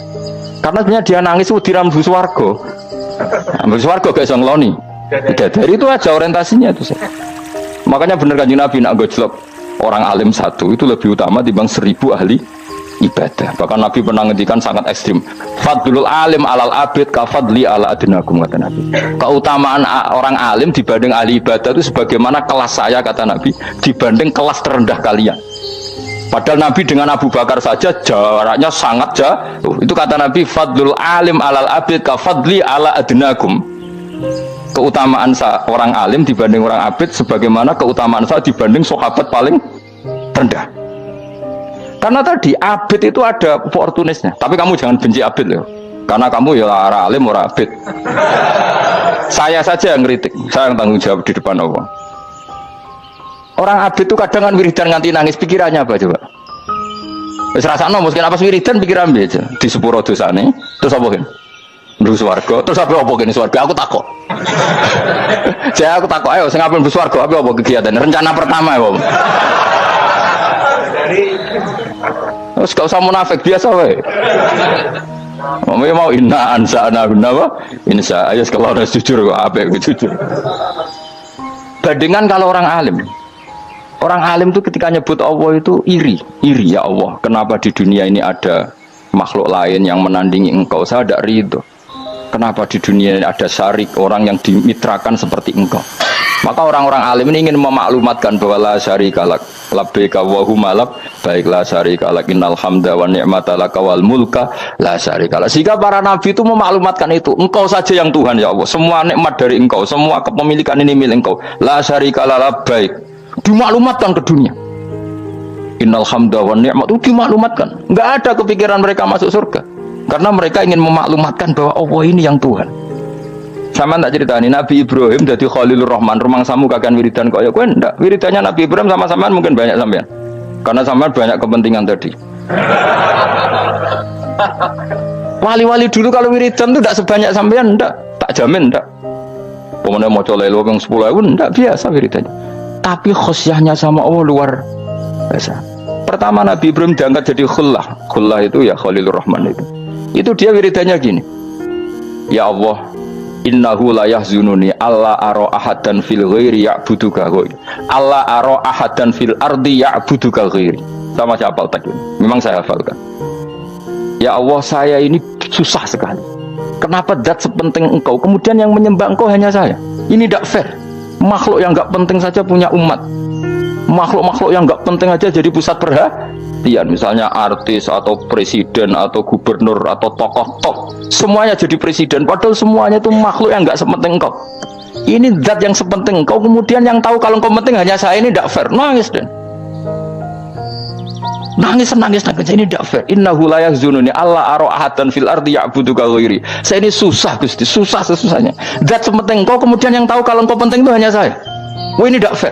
Karena sebenarnya dia nangis wedi rambu swarga. Rambu swarga gak iso ngloni. Dari itu aja orientasinya itu. Makanya bener Kanjeng Nabi nak gojlok orang alim satu itu lebih utama dibanding 1000 ahli ibadah. Bahkan Nabi pernah ngendikan sangat ekstrim. Fadlul alim alal abid kafadli ala adnakum, kata Nabi. Keutamaan orang alim dibanding ahli ibadah itu sebagaimana kelas saya, kata Nabi, dibanding kelas terendah kalian. Padahal Nabi dengan Abu Bakar saja jaraknya sangat jauh. Itu kata Nabi, fadlul alim alal abid kafadli ala adnakum. Keutamaan orang alim dibanding orang abid sebagaimana keutamaan saya dibanding sahabat paling rendah. Karena tadi abid itu ada opportunisnya. Tapi kamu jangan benci abid loh. Karena kamu ya orang alim, orang abid. Saya saja yang ngeritik, saya yang tanggung jawab di depan Allah. Orang abid itu kadang kan wiridan nganti nangis, pikirannya apa coba? Wis rasakno mungkin apa wiridan pikiran aja di sepuro dosane, terus apa kan? Mlebu swarga, terus apa kene swarga? Aku takok. Saya aku takok ayo sing ape mlebu swarga apa kegiatan? Rencana pertama ya, Om. Terus gak usah munafik biasa wae. Mau inna ansa'na apa? Insya ayo kalau harus jujur kok apik jujur. Bandingan kalau orang alim. Orang alim itu ketika nyebut Allah itu iri ya Allah. Kenapa di dunia ini ada makhluk lain yang menandingi engkau? Saya tidak ridho. Kenapa di dunia ini ada syarik orang yang dimitrakan seperti engkau? Maka orang-orang alim ini ingin memaklumatkan bahwa la syarika lak labbaika wa huma labbaik la syarika lak innal hamda wa ni'mata laka wal mulka la syarika lak. Sehingga para nabi itu memaklumatkan itu, engkau saja yang Tuhan ya Allah, semua nikmat dari engkau, semua kepemilikan ini milik engkau, la syarika lak labbaik. Dimaklumatkan ke dunia. Innal hamda wa ni'mata itu dimaklumatkan. Enggak ada kepikiran mereka masuk surga. Karena mereka ingin memaklumatkan bahwa Allah ini yang Tuhan. Sama tak ceritani Nabi Ibrahim jadi Khalilur Rahman, rumang samu kakan wiridan kok ya kowe ndak. Wiridannya Nabi Ibrahim sama sampean mungkin banyak sampean. Karena sampean banyak kepentingan tadi. Wali-wali dulu kalau wiridan itu ndak sebanyak sampean, ndak. Tak jamin ndak. Pokoknya maca lelo yang 10.000 ndak biasa wiridannya. Tapi khosyahnya sama Allah luar biasa. Pertama Nabi Ibrahim diangkat jadi khullah. Khullah itu ya Khalilur Rahman itu. Itu dia wiridannya gini. Ya Allah, innahu la yahzununi alla ara ahadan fil ghairi ya'buduka ghairi. Alla ara ahadan fil ardi ya'buduka ghairi. Sama siapa hafal tadi? Memang saya hafalkan. Ya Allah, saya ini susah sekali. Kenapa zat sepenting engkau kemudian yang menyembah engkau hanya saya? Ini tidak fair. Makhluk yang enggak penting saja punya umat. Makhluk-makhluk yang enggak penting aja jadi pusat perhatian, misalnya artis atau presiden atau gubernur atau tokoh top, semuanya jadi presiden, padahal semuanya itu makhluk yang enggak sepenting engkau. Ini zat yang sepenting engkau, kemudian yang tahu kalau engkau penting hanya saya, ini tidak fair. Nangis dan nangis, ini tidak fair. Innahu la yahzununi alla ara ahadan fil ardi ya'buduka ghairi. Saya ini susah Gusti, susah sesusahnya. Zat sepenting engkau, kemudian yang tahu kalau engkau penting itu hanya saya. Wah, ini tidak fair.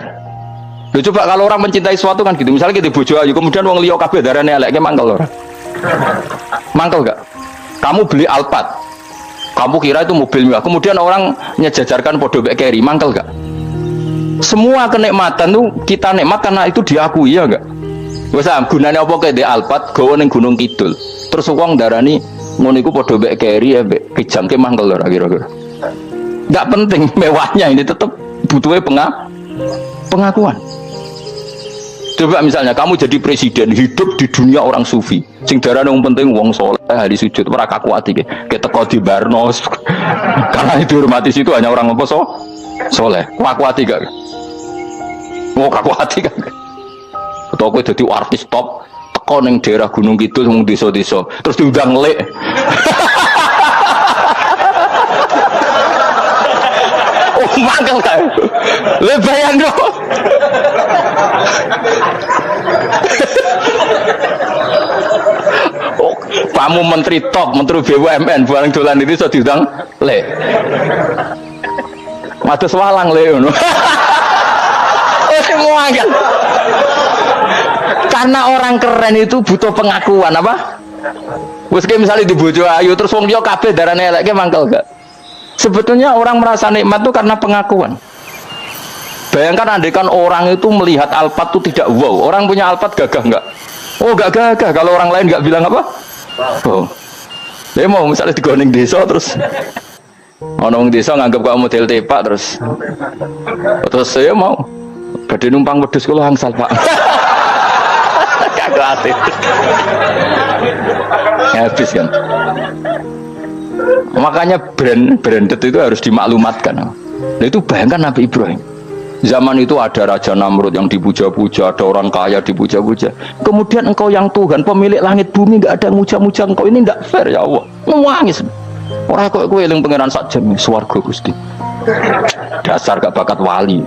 Loh, coba kalau orang mencintai sesuatu kan gitu. Misalnya kita bojo ayu, kemudian wong liya kabeh darane elek, mangkel ora? Mangkel enggak? Kamu beli Alphard. Kamu kira itu mobil mewah. Kemudian orang nyejajarkan podo mek keri, mangkel enggak? Semua kenikmatan tuh kita nikmat karena itu diakui ya enggak? Wes gunane apa kaya di Alphard gawa ning Gunung Kidul. Terus wong darani ngono iku podo mek keri ya mek kijangke mangkel ora kira-kira. Enggak penting mewahnya, ini tetap butuhnya pengakuan. Coba misalnya kamu jadi presiden, hidup di dunia orang sufi. Sing darane wong penting wong soleh, ahli sujud, ora kaku ati ke. Keteko di Barnos. Karena itu hormati situ hanya orang apa soleh. Kaku ati gak? Mau kaku ati gak? Atau kowe dadi artis top, teko ning daerah Gunung Kidul mung desa-desa, terus diundang lek. Oh, mangkel kae. Le bayang dong. Oh, kamu menteri top, menteri BUMN, barang dolan itu iso diundang le. Matus walang le ngono. Oh, mangkel. Karena orang keren itu butuh pengakuan apa? Wes misalnya di bojo ayu terus wong liya kabeh darane elek mangkel gak? Sebetulnya orang merasa nikmat itu karena pengakuan. Bayangkan andaikan orang itu melihat Alphard itu tidak wow. Orang punya Alphard gagah enggak? Oh enggak gagah. Kalau orang lain enggak bilang apa? Oh. Dia mau misalnya digoning desa terus orang desa nganggap kamu model tepak terus saya mau badhe numpang wedhus kula angsal Pak. Gak gratis. Habis kan. Makanya branded itu harus dimaklumatkan. Nah itu bayangkan Nabi Ibrahim. Zaman itu ada Raja Namrud yang dipuja-puja, ada orang kaya dipuja-puja. Kemudian engkau yang Tuhan, pemilik langit bumi, nggak ada muja-muja engkau, ini nggak fair ya Allah. Nangis. Orang kok eling pangeran sak jam swarga Gusti. Dasar gak bakat wali.